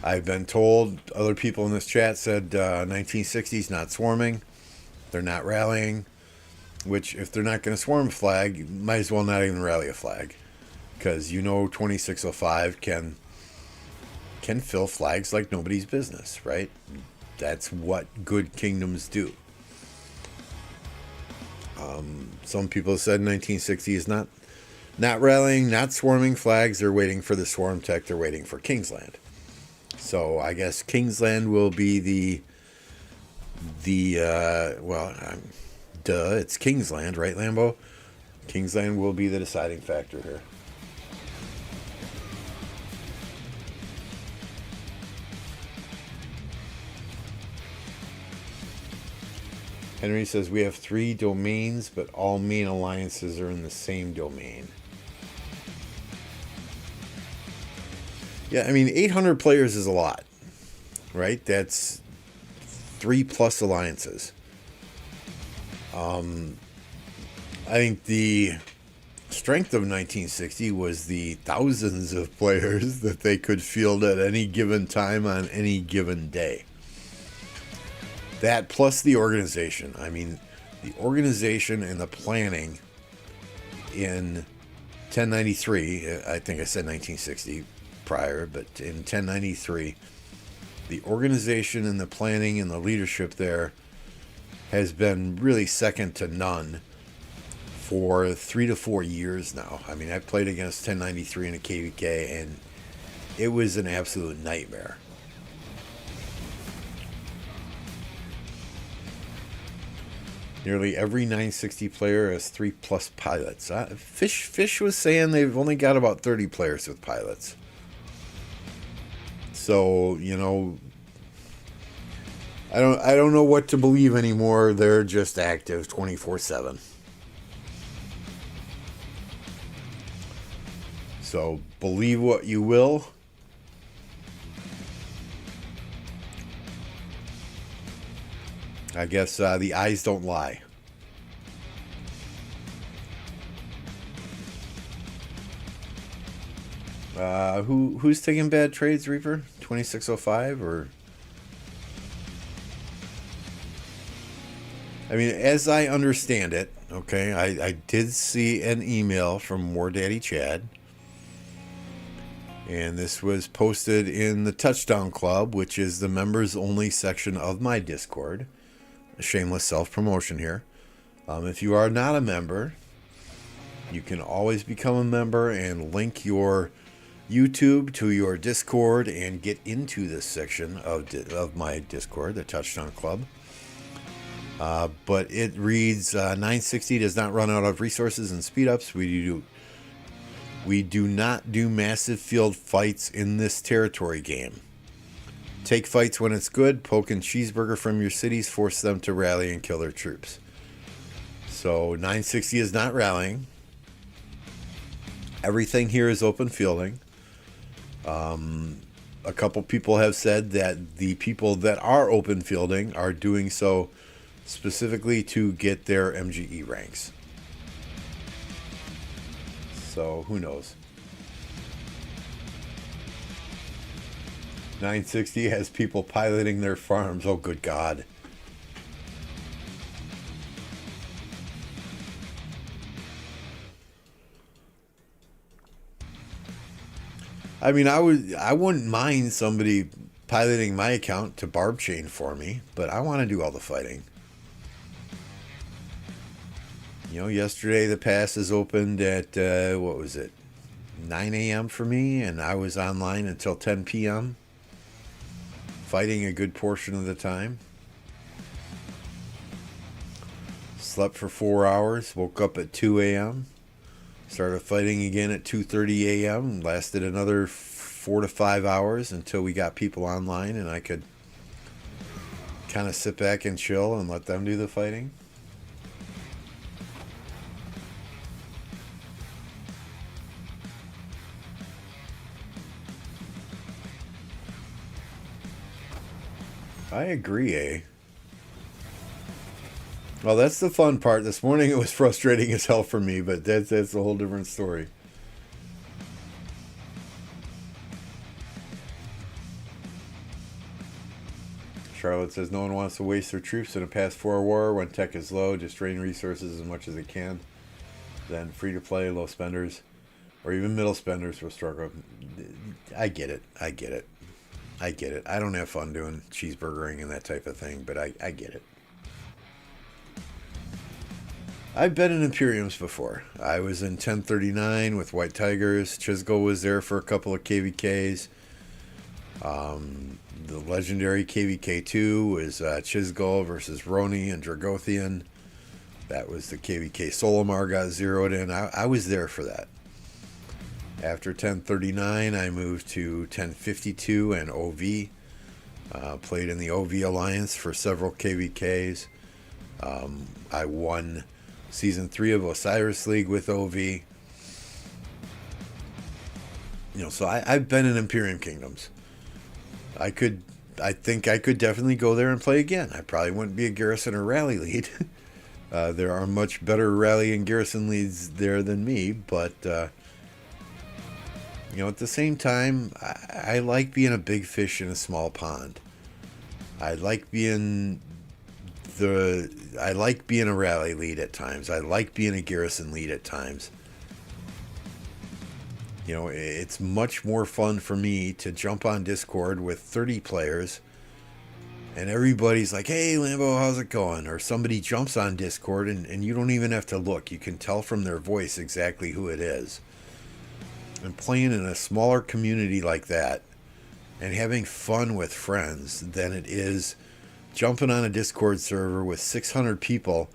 I've been told, other people in this chat said 1960's not swarming, they're not rallying, which if they're not going to swarm a flag, you might as well not even rally a flag, because 2605 can fill flags like nobody's business, right? That's what good kingdoms do. Some people said 1960 is not rallying, not swarming flags. They're waiting for the swarm tech. They're waiting for Kingsland. So I guess Kingsland will be it's Kingsland, right, Lambo? Kingsland will be the deciding factor here. Henry says we have 3 domains, but all main alliances are in the same domain. Yeah, I mean, 800 players is a lot, right? That's 3+ alliances. I think the strength of 1960 was the thousands of players that they could field at any given time on any given day. That plus the organization. I mean, the organization and the planning in 1093, I think I said 1960 prior, but in 1093, the organization and the planning and the leadership there has been really second to none for 3 to 4 years now. I mean, I played against 1093 in a KvK, and it was an absolute nightmare. Nearly every 960 player has 3+ pilots. Fish was saying they've only got about 30 players with pilots. So, you know, I don't know what to believe anymore. They're just active 24/7. So believe what you will. I guess the eyes don't lie. Who's taking bad trades, Reaper? 2605 or? I mean, as I understand it, okay, I did see an email from War Daddy Chad. And this was posted in the Touchdown Club, which is the members only section of my Discord. A shameless self-promotion here. If you are not a member, you can always become a member and link your YouTube to your Discord and get into this section of my Discord, the Touchdown Club. But it reads, 960 does not run out of resources and speed-ups. We do not do massive field fights in this territory game. Take fights when it's good, poke and cheeseburger from your cities, force them to rally and kill their troops. So 960 is not rallying. Everything here is open fielding. A couple people have said that the people that are open fielding are doing so specifically to get their MGE ranks. So who knows? 960 has people piloting their farms. Oh, good God. I mean, I wouldn't mind somebody piloting my account to barb chain for me, but I want to do all the fighting. You know, yesterday the passes opened at, 9 a.m. for me, and I was online until 10 p.m., fighting a good portion of the time. Slept for 4 hours, woke up at 2 a.m., started fighting again at 2:30 a.m., lasted another 4 to 5 hours until we got people online and I could kind of sit back and chill and let them do the fighting. I agree, eh? Well, that's the fun part. This morning it was frustrating as hell for me, but that's a whole different story. Charlotte says no one wants to waste their troops in a past 4 war when tech is low. Just drain resources as much as they can. Then free to play, low spenders, or even middle spenders will struggle. I get it. I get it. I don't have fun doing cheeseburgering and that type of thing, but I get it. I've been in Imperiums before. I was in 1039 with White Tigers. Chisgo was there for a couple of KvKs. The legendary KvK2 was Chisgo versus Roni and Dragothian. That was the KvK Solomar got zeroed in. I was there for that. After 1039, I moved to 1052 and OV. Played in the OV Alliance for several KvKs. I won Season 3 of Osiris League with OV. So I've been in Imperium Kingdoms. I think I could definitely go there and play again. I probably wouldn't be a garrison or rally lead. There are much better rally and garrison leads there than me, but at the same time, I like being a big fish in a small pond. I like being a rally lead at times. I like being a garrison lead at times. It's much more fun for me to jump on Discord with 30 players and everybody's like, hey, Lambo, how's it going? Or somebody jumps on Discord and you don't even have to look. You can tell from their voice exactly who it is. And playing in a smaller community like that and having fun with friends than it is jumping on a Discord server with 600 people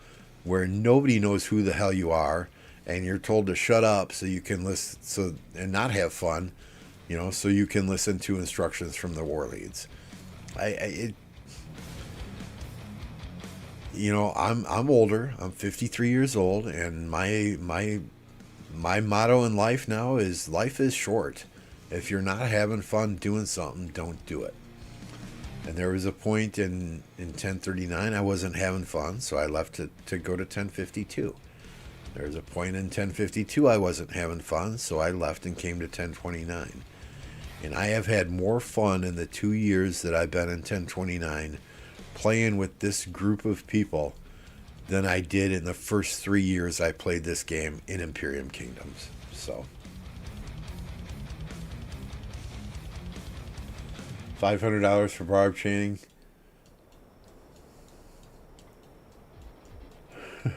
where nobody knows who the hell you are and you're told to shut up so you can listen and not have fun, so you can listen to instructions from the war leads. I'm older. I'm 53 years old, and my motto in life now is life is short. If you're not having fun doing something, don't do it. And there was a point in 1039 I wasn't having fun, so I left to go to 1052. There was a point in 1052 I wasn't having fun, so I left and came to 1029. And I have had more fun in the 2 years that I've been in 1029 playing with this group of people than I did in the first 3 years I played this game in Imperium Kingdoms. So $500 for barb chaining.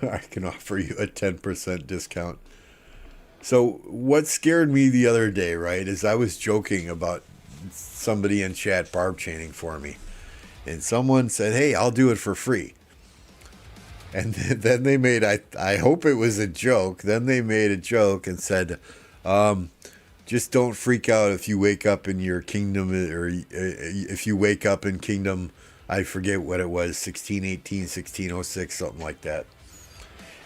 I can offer you a 10% discount. So what scared me the other day, right, is I was joking about somebody in chat barb chaining for me. And someone said, hey, I'll do it for free. And then they made, I hope it was a joke. Then they made a joke and said, just don't freak out if you wake up in your kingdom, or if you wake up in kingdom, I forget what it was, 1618, 1606, something like that.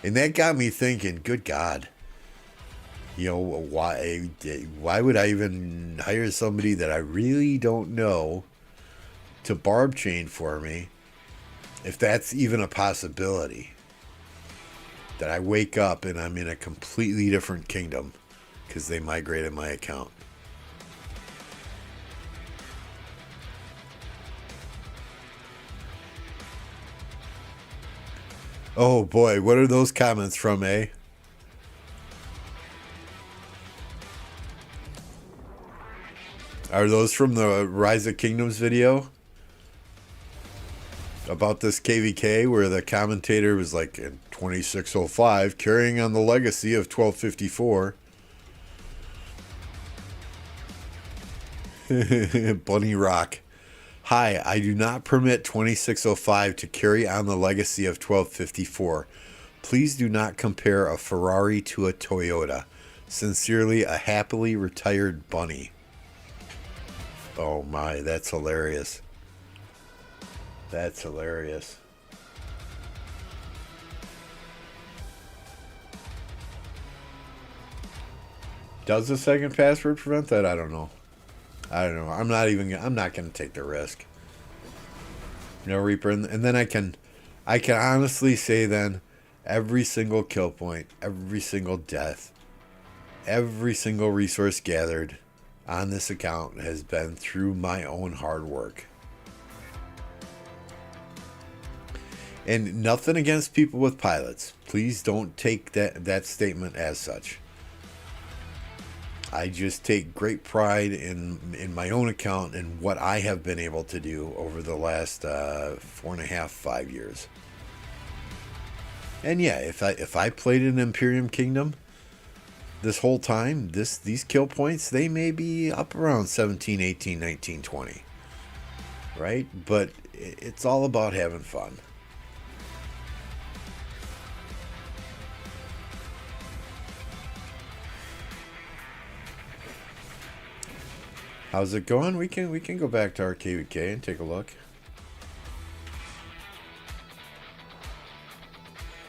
And that got me thinking, good God. Why would I even hire somebody that I really don't know to barb chain for me, if that's even a possibility, that I wake up and I'm in a completely different kingdom because they migrated my account. Oh boy, what are those comments from, eh? Are those from the Rise of Kingdoms video? About this KvK where the commentator was like in 2605 carrying on the legacy of 1254. Bunny Rock. Hi, I do not permit 2605 to carry on the legacy of 1254. Please do not compare a Ferrari to a Toyota. Sincerely, a happily retired bunny. Oh my, that's hilarious. That's hilarious. Does the second password prevent that? I don't know. I'm not going to take the risk. No Reaper. And then I can honestly say then every single kill point, every single death, every single resource gathered on this account has been through my own hard work. And nothing against people with pilots. Please don't take that statement as such. I just take great pride in my own account and what I have been able to do over the last 4.5, 5 years. And yeah, if I played in Imperium Kingdom this whole time, these kill points, they may be up around 17, 18, 19, 20. Right? But it's all about having fun. How's it going? We can go back to our KvK and take a look.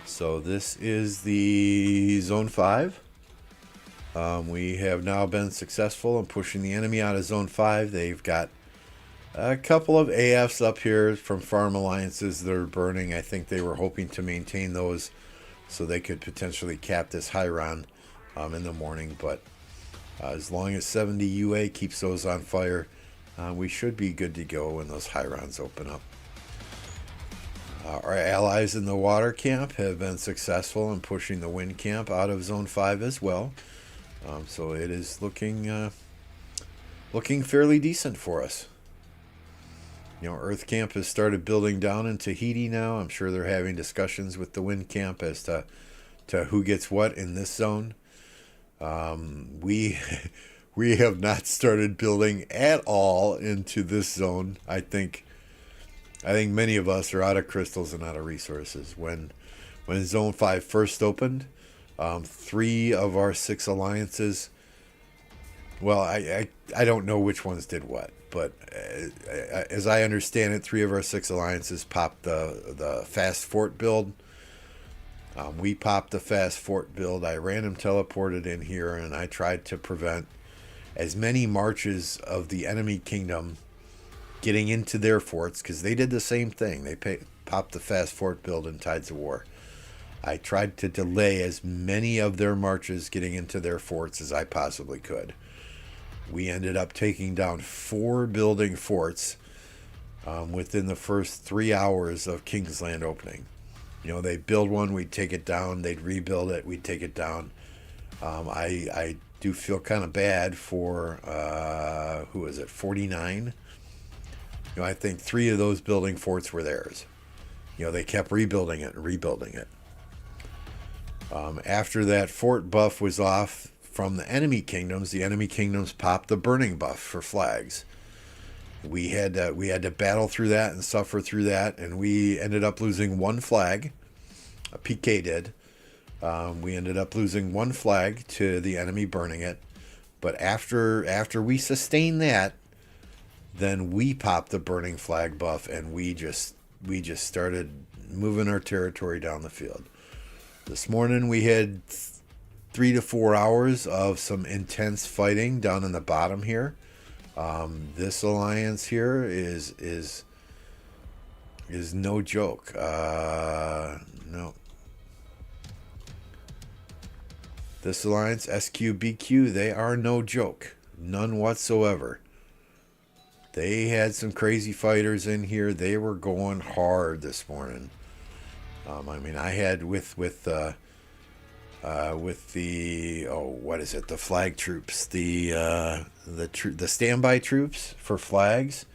So this is the Zone 5. We have now been successful in pushing the enemy out of Zone 5. They've got a couple of AFs up here from farm alliances that are burning. I think they were hoping to maintain those so they could potentially cap this Hyron in the morning. But as long as 70 UA keeps those on fire, we should be good to go when those Hyrons open up. Our allies in the water camp have been successful in pushing the wind camp out of Zone 5 as well. So it is looking fairly decent for us. You know, Earth Camp has started building down in Tahiti now. I'm sure they're having discussions with the Wind Camp as to who gets what in this zone. We we have not started building at all into this zone. I think many of us are out of crystals and out of resources. When Zone 5 first opened, 3 of our 6 alliances, well, I don't know which ones did what, but as I understand it, 3 of our 6 alliances popped the fast fort build. We popped the fast fort build. I random teleported in here, and I tried to prevent as many marches of the enemy kingdom getting into their forts, because they did the same thing. They popped the fast fort build in Tides of War. I tried to delay as many of their marches getting into their forts as I possibly could. We ended up taking down 4 building forts within the first 3 hours of Kingsland opening. You know, they'd build one, we'd take it down, they'd rebuild it, we'd take it down. I do feel kind of bad for, who is it, 49? You know, I think 3 of those building forts were theirs. You know, they kept rebuilding it and rebuilding it. After that fort buff was off from the enemy kingdoms popped the burning buff for flags. We had to battle through that and suffer through that, and we ended up losing 1 flag. A PK did. We ended up losing 1 flag to the enemy burning it. But after we sustained that, then we popped the burning flag buff, and we just started moving our territory down the field. This morning we had 3 to 4 hours of some intense fighting down in the bottom here. This alliance here is no joke. No. This alliance, SQBQ, they are no joke. None whatsoever. They had some crazy fighters in here. They were going hard this morning. I mean, I had with the what is it? The flag troops, the standby troops for flags.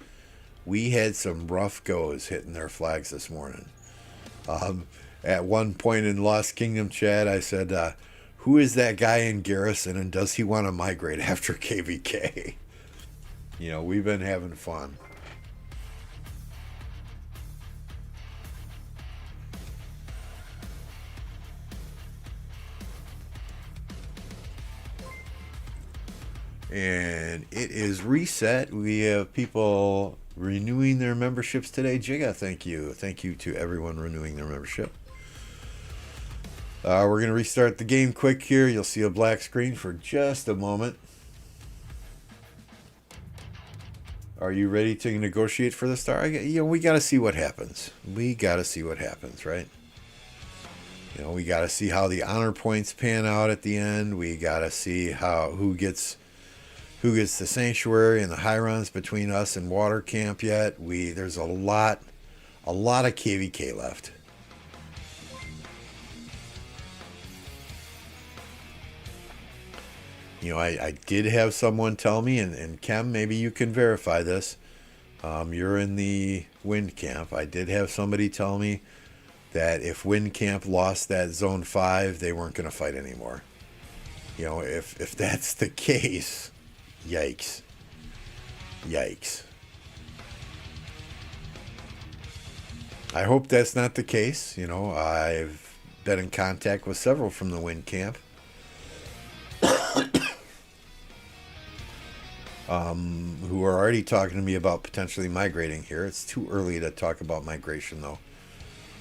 We had some rough goes hitting their flags this morning. At one point in Lost Kingdom chat, I said, "Who is that guy in garrison, and does he want to migrate after KvK?" You know, we've been having fun. And it is reset. We have people renewing their memberships today. Jigga, thank you. Thank you to everyone renewing their membership. We're going to restart the game quick here. You'll see a black screen for just a moment. Are you ready to negotiate for the star? We got to see what happens. We got to see what happens, right? You know, we got to see how the honor points pan out at the end. We got to see who gets the sanctuary and the Hyrons between us and Water Camp yet. There's a lot of KvK left. I did have someone tell me, and Kem, maybe you can verify this. You're in the Wind Camp. I did have somebody tell me that if Wind Camp lost that Zone 5, they weren't going to fight anymore. If that's the case, yikes. Yikes. I hope that's not the case. I've been in contact with several from the Wind Camp. Who are already talking to me about potentially migrating here. It's too early to talk about migration, though.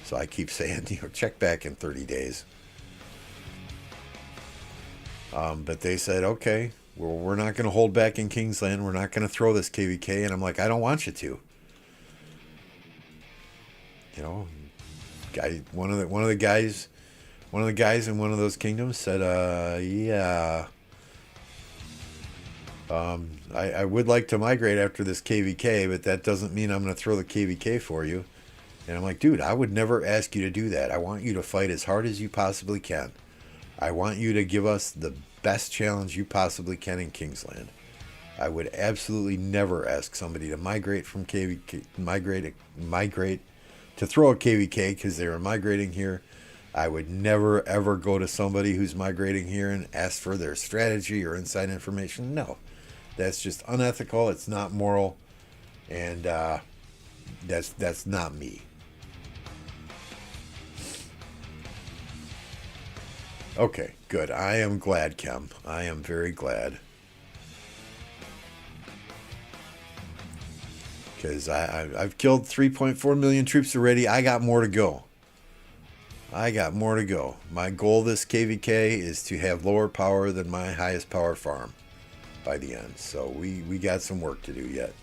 So I keep saying, check back in 30 days. But they said, okay, we're not going to hold back in Kingsland. We're not going to throw this KvK. And I'm like, I don't want you to. One of the guys in one of those kingdoms said, yeah. I would like to migrate after this KvK, but that doesn't mean I'm going to throw the KvK for you. And I'm like, dude, I would never ask you to do that. I want you to fight as hard as you possibly can. I want you to give us the best challenge you possibly can in Kingsland. I would absolutely never ask somebody to migrate from KvK, migrate to throw a KvK because they were migrating here. I would never, ever go to somebody who's migrating here and ask for their strategy or inside information. No. That's just unethical. It's not moral, and that's not me. Okay, good. I am glad, Kem. I am very glad, because I've killed 3.4 million troops already. I got more to go. My goal this KvK is to have lower power than my highest power farm by the end. So we got some work to do yet.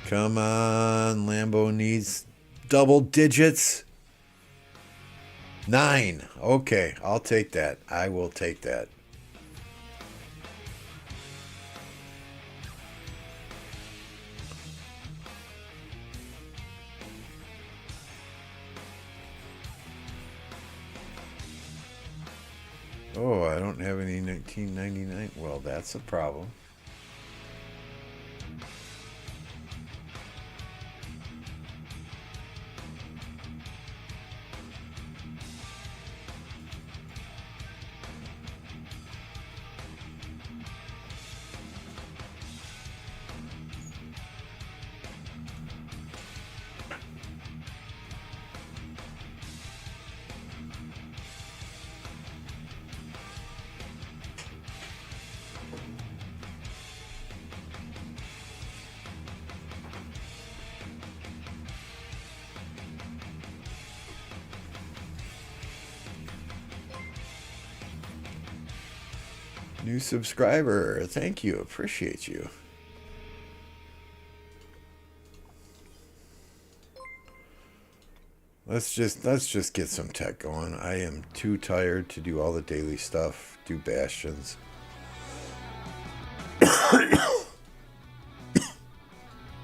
Come on, Lambo needs double digits. 9. Okay, I'll take that. I will take that. Oh, I don't have any 1999. Well, that's a problem. New subscriber. Thank you. Appreciate you. Let's just get some tech going. I am too tired to do all the daily stuff, do bastions.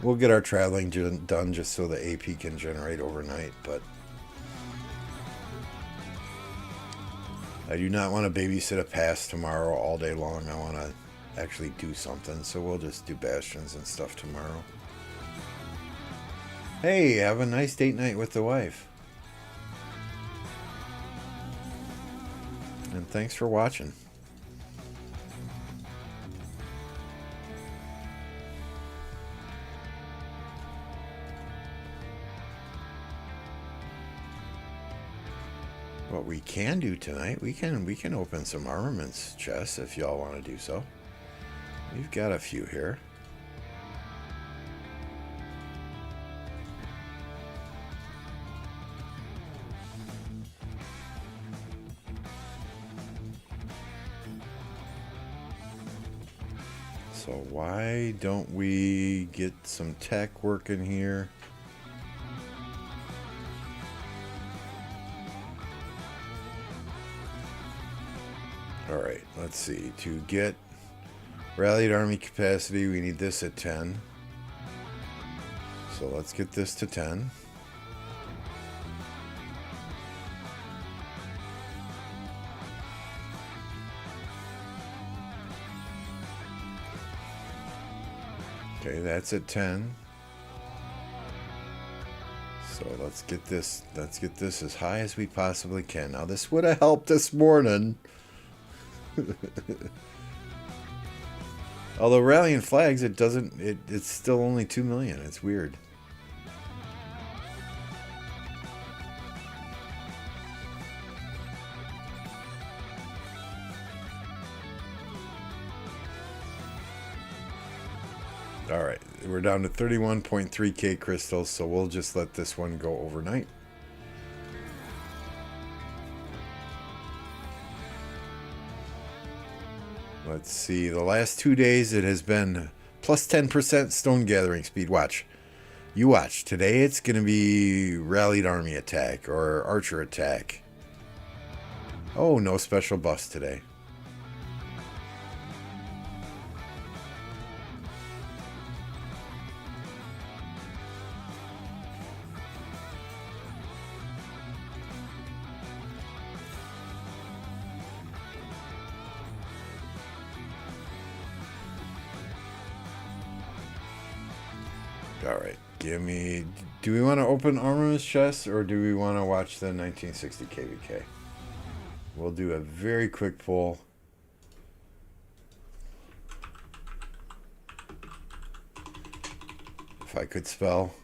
We'll get our traveling done just so the AP can generate overnight, but I do not want to babysit a pass tomorrow all day long. I want to actually do something, so we'll just do bastions and stuff tomorrow. Hey, have a nice date night with the wife. And thanks for watching. What we can do tonight, we can open some armaments chests if y'all want to do so. We've got a few here. So why don't we get some tech working here? Alright, let's see. To get rallied army capacity, we need this at 10. So let's get this to 10. Okay, that's at 10. So let's get this as high as we possibly can. Now this would have helped this morning. Although rallying flags, it's still only 2 million. It's weird. All right, we're down to 31.3K crystals, so we'll just let this one go overnight. Let's see, the last 2 days it has been plus 10% stone gathering speed. Watch. You watch. Today it's going to be rallied army attack or archer attack. Oh, no special buffs today. Alright, give me... Do we want to open armorer's chests or do we want to watch the 1960 KvK? We'll do a very quick pull. If I could spell.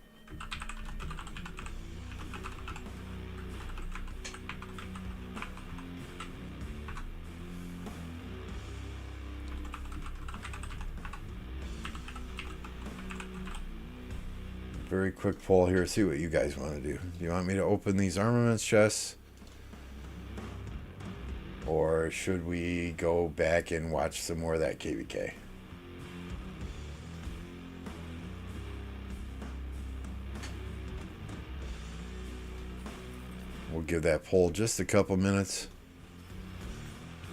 Very quick poll here. See what you guys want to do. Do you want me to open these armaments chests? Or should we go back and watch some more of that KvK? We'll give that poll just a couple minutes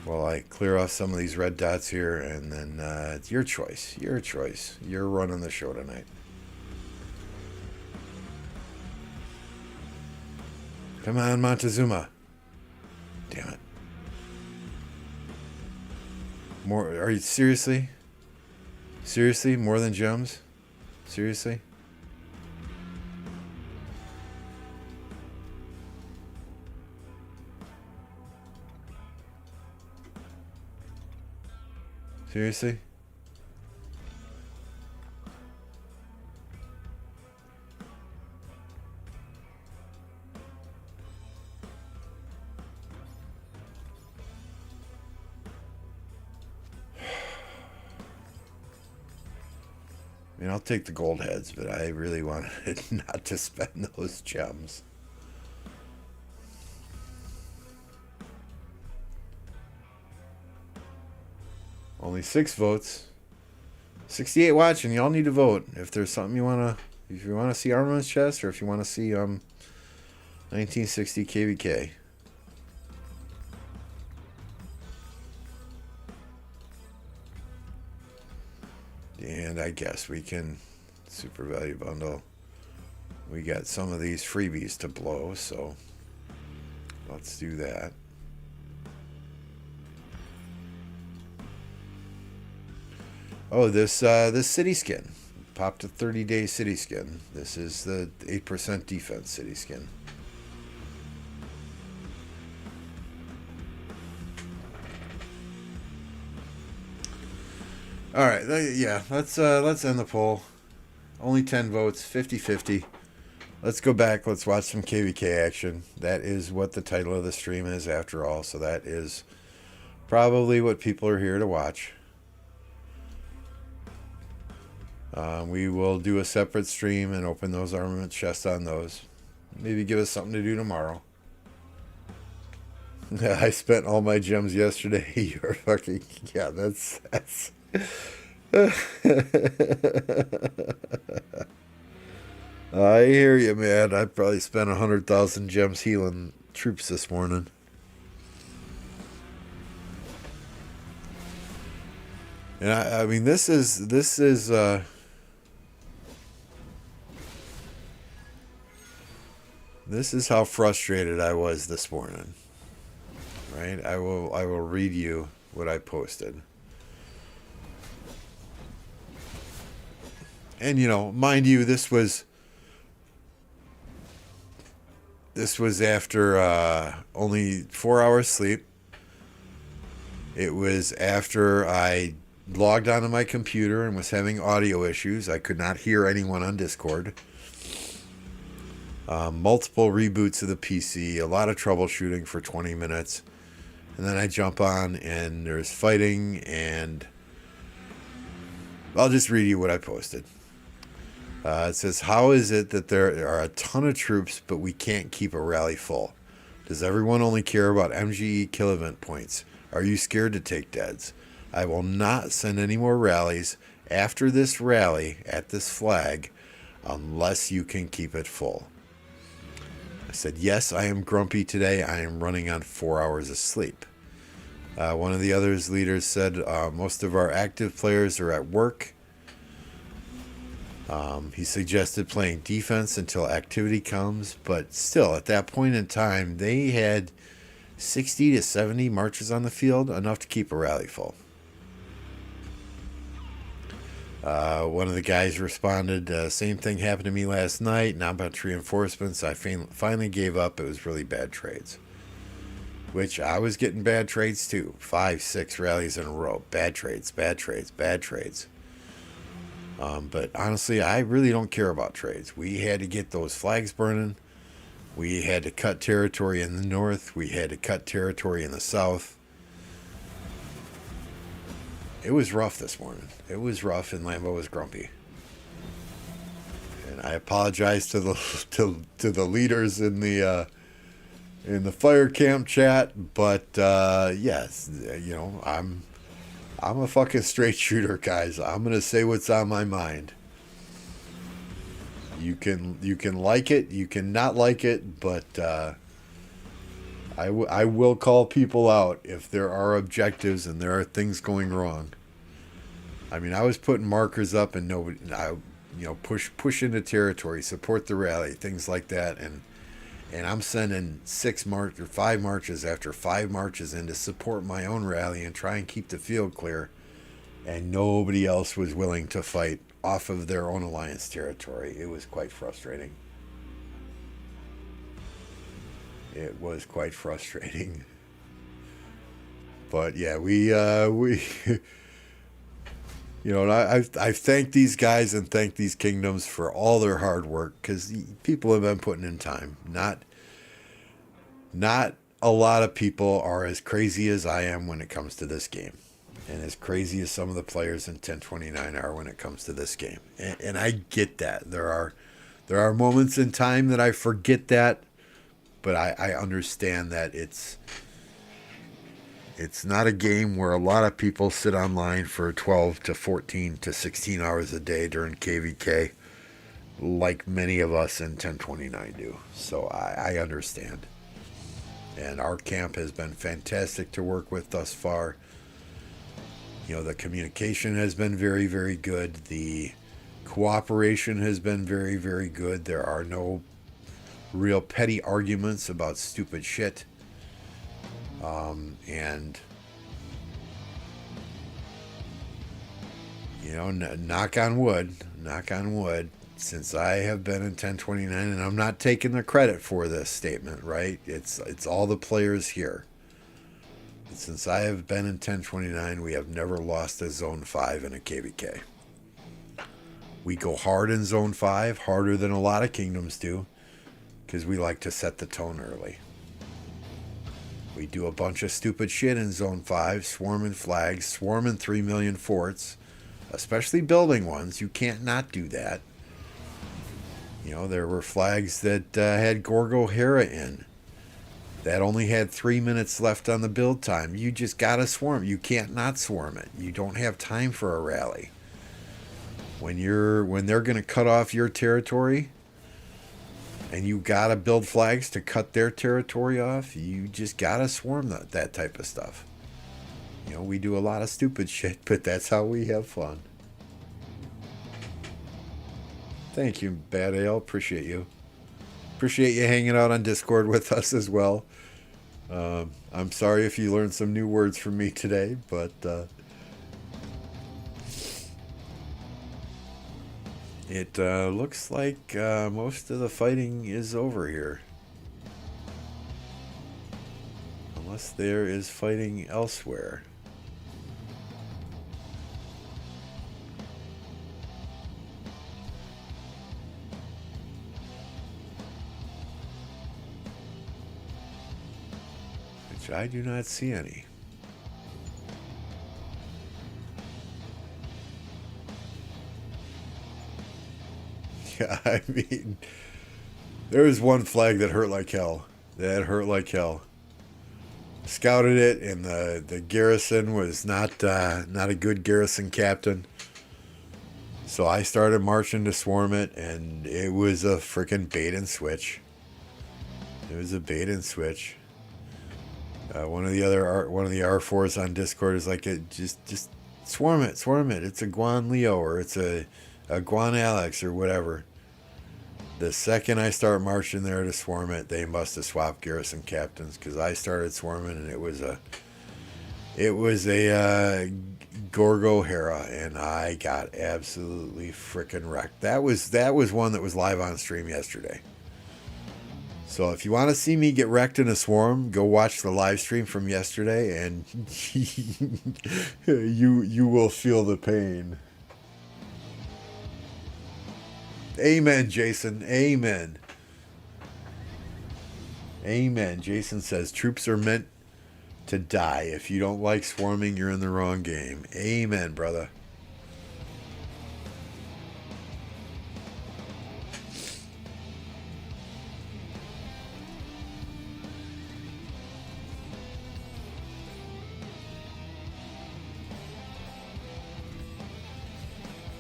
while I clear off some of these red dots here, and then it's your choice. Your choice. You're running the show tonight. Come on, Montezuma. Damn it. More, are you seriously? Seriously? More than gems? Seriously? Seriously? I mean, I'll take the gold heads, but I really wanted not to spend those gems. Only 6 votes. 68 watching. Y'all need to vote. If there's something you want to... If you want to see armaments chest, or if you want to see 1960 KvK. And I guess we can super value bundle. We got some of these freebies to blow, so let's do that. Oh, this city skin popped a 30-day city skin. This is the 8% defense city skin. All right, yeah, let's end the poll. Only 10 votes, 50-50. Let's go back. Let's watch some KvK action. That is what the title of the stream is, after all. So that is probably what people are here to watch. We will do a separate stream and open those armament chests on those. Maybe give us something to do tomorrow. I spent all my gems yesterday. You're fucking... Yeah, that's... I hear you, man. I probably spent 100,000 gems healing troops this morning. And I mean, this is how frustrated I was this morning. Right? I will read you what I posted. And mind you, this was after only 4 hours sleep. It was after I logged onto my computer and was having audio issues. I could not hear anyone on Discord. Multiple reboots of the PC, a lot of troubleshooting for 20 minutes. And then I jump on and there's fighting, and I'll just read you what I posted. It says, how is it that there are a ton of troops, but we can't keep a rally full? Does everyone only care about MGE kill event points? Are you scared to take deads? I will not send any more rallies after this rally at this flag unless you can keep it full. I said, yes, I am grumpy today. I am running on 4 hours of sleep. One of the other leaders said, most of our active players are at work. He suggested playing defense until activity comes, but still, at that point in time, they had 60 to 70 marches on the field, enough to keep a rally full. One of the guys responded, same thing happened to me last night, not about reinforcements. I finally gave up. It was really bad trades. Which I was getting bad trades too. 5, 6 rallies in a row. Bad trades, bad trades, bad trades. But honestly, I really don't care about trades. We had to get those flags burning. We had to cut territory in the north. We had to cut territory in the south. It was rough this morning. It was rough, and Lambo was grumpy. And I apologize to the leaders in the fire camp chat, but yes, I'm a fucking straight shooter, guys. I'm gonna say what's on my mind. You can like it, you can not like it, but I will call people out if there are objectives and there are things going wrong. I mean, I was putting markers up and nobody, push into territory, support the rally, things like that, and I'm sending 5 marches after 5 marches in to support my own rally and try and keep the field clear, and nobody else was willing to fight off of their own alliance territory. It was quite frustrating. It was quite frustrating. But yeah, we I thank these guys and thank these kingdoms for all their hard work, because people have been putting in time. Not a lot of people are as crazy as I am when it comes to this game, and as crazy as some of the players in 1029 are when it comes to this game. And I get that. There are moments in time that I forget that, but I understand that it's not a game where a lot of people sit online for 12 to 14 to 16 hours a day during KvK like many of us in 1029 do. So I understand. And our camp has been fantastic to work with thus far. The communication has been very, very good. The cooperation has been very, very good. There are no real petty arguments about stupid shit. And knock on wood, since I have been in 1029, and I'm not taking the credit for this statement, right? It's all the players here. Since I have been in 1029, we have never lost a Zone 5 in a KvK. We go hard in Zone 5, harder than a lot of kingdoms do, because we like to set the tone early. We do a bunch of stupid shit in Zone 5, swarming flags, swarming 3 million forts, especially building ones. You can't not do that. There were flags that had Gorgo Hera in that only had 3 minutes left on the build time. You just gotta swarm. You can't not swarm it. You don't have time for a rally. When they're gonna cut off your territory, and you gotta build flags to cut their territory off, you just gotta swarm that type of stuff. We do a lot of stupid shit, but that's how we have fun. Thank you, Bad Ale. Appreciate you. Appreciate you hanging out on Discord with us as well. I'm sorry if you learned some new words from me today, but It looks like most of the fighting is over here. Unless there is fighting elsewhere. Which I do not see any. Yeah, I mean, there was one flag that hurt like hell. That hurt like hell. Scouted it, and the garrison was not a good garrison captain. So I started marching to swarm it, and it was a freaking bait and switch. It was a bait and switch. One of the R4s on Discord is like, just swarm it. It's a Guan Leo, or it's a Guan Alex, or whatever. The second I start marching there to swarm it, they must have swapped garrison captains, because I started swarming, and it was a Gorgo Hera, and I got absolutely freaking wrecked. That was one that was live on stream yesterday. So if you want to see me get wrecked in a swarm, go watch the live stream from yesterday, and you will feel the pain. Amen, Jason. Amen. Amen. Jason says troops are meant to die. If you don't like swarming, you're in the wrong game. Amen, brother.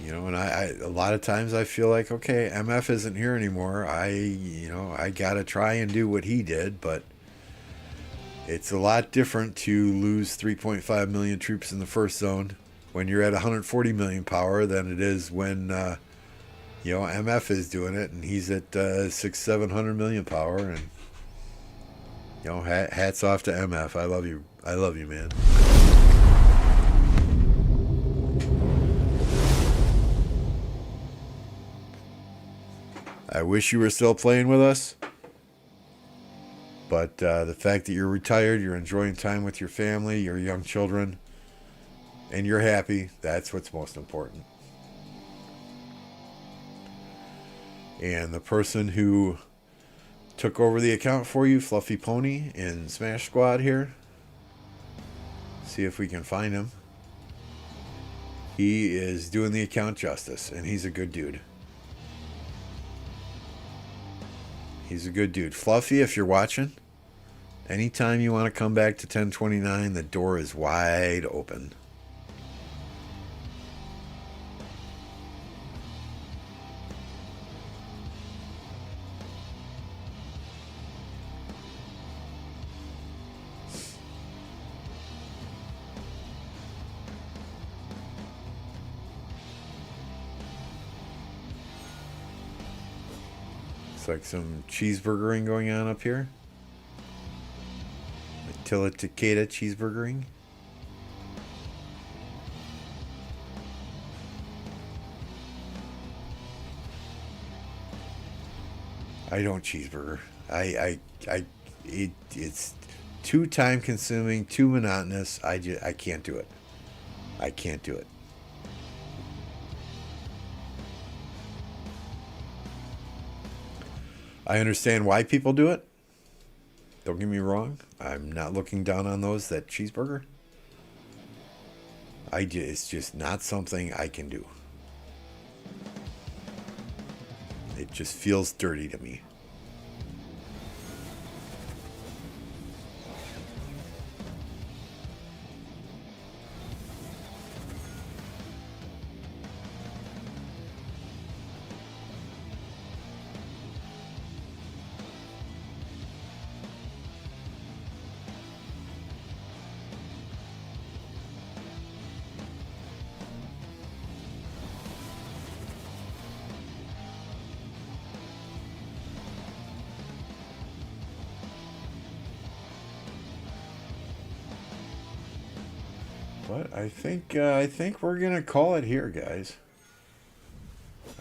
You know, and I a lot of times I feel like, okay, MF isn't here anymore. I gotta try and do what he did, but it's a lot different to lose 3.5 million troops in the first zone when you're at 140 million power than it is when MF is doing it and he's at 700 million power. And hats off to MF. I love you, man. I wish you were still playing with us, but the fact that you're retired, you're enjoying time with your family, your young children, and you're happy, that's what's most important. And the person who took over the account for you, Fluffy Pony, in Smash Squad here, see if we can find him. He is doing the account justice, and he's a good dude. He's a good dude. Fluffy, if you're watching, anytime you want to come back to 1029, the door is wide open. It's like some cheeseburgering going on up here. Attila Takeda cheeseburgering. I don't cheeseburger. It's too time consuming, too monotonous. I can't do it. I can't do it. I understand why people do it. Don't get me wrong. I'm not looking down on those that cheeseburger. It's just not something I can do. It just feels dirty to me. But I think we're gonna call it here, guys.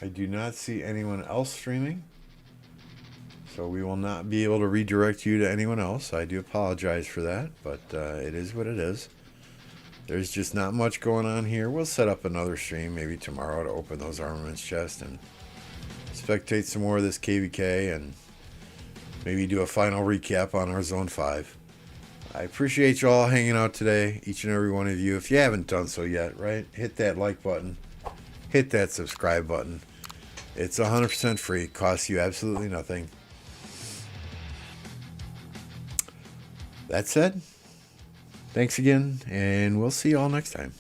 I do not see anyone else streaming, so we will not be able to redirect you to anyone else. I do apologize for that, but it is what it is. There's just not much going on here. We'll set up another stream maybe tomorrow to open those armaments chests and spectate some more of this KvK and maybe do a final recap on our Zone 5. I appreciate you all hanging out today, each and every one of you. If you haven't done so yet, right, hit that like button, hit that subscribe button. It's 100% free, it costs you absolutely nothing. That said, thanks again, and we'll see you all next time.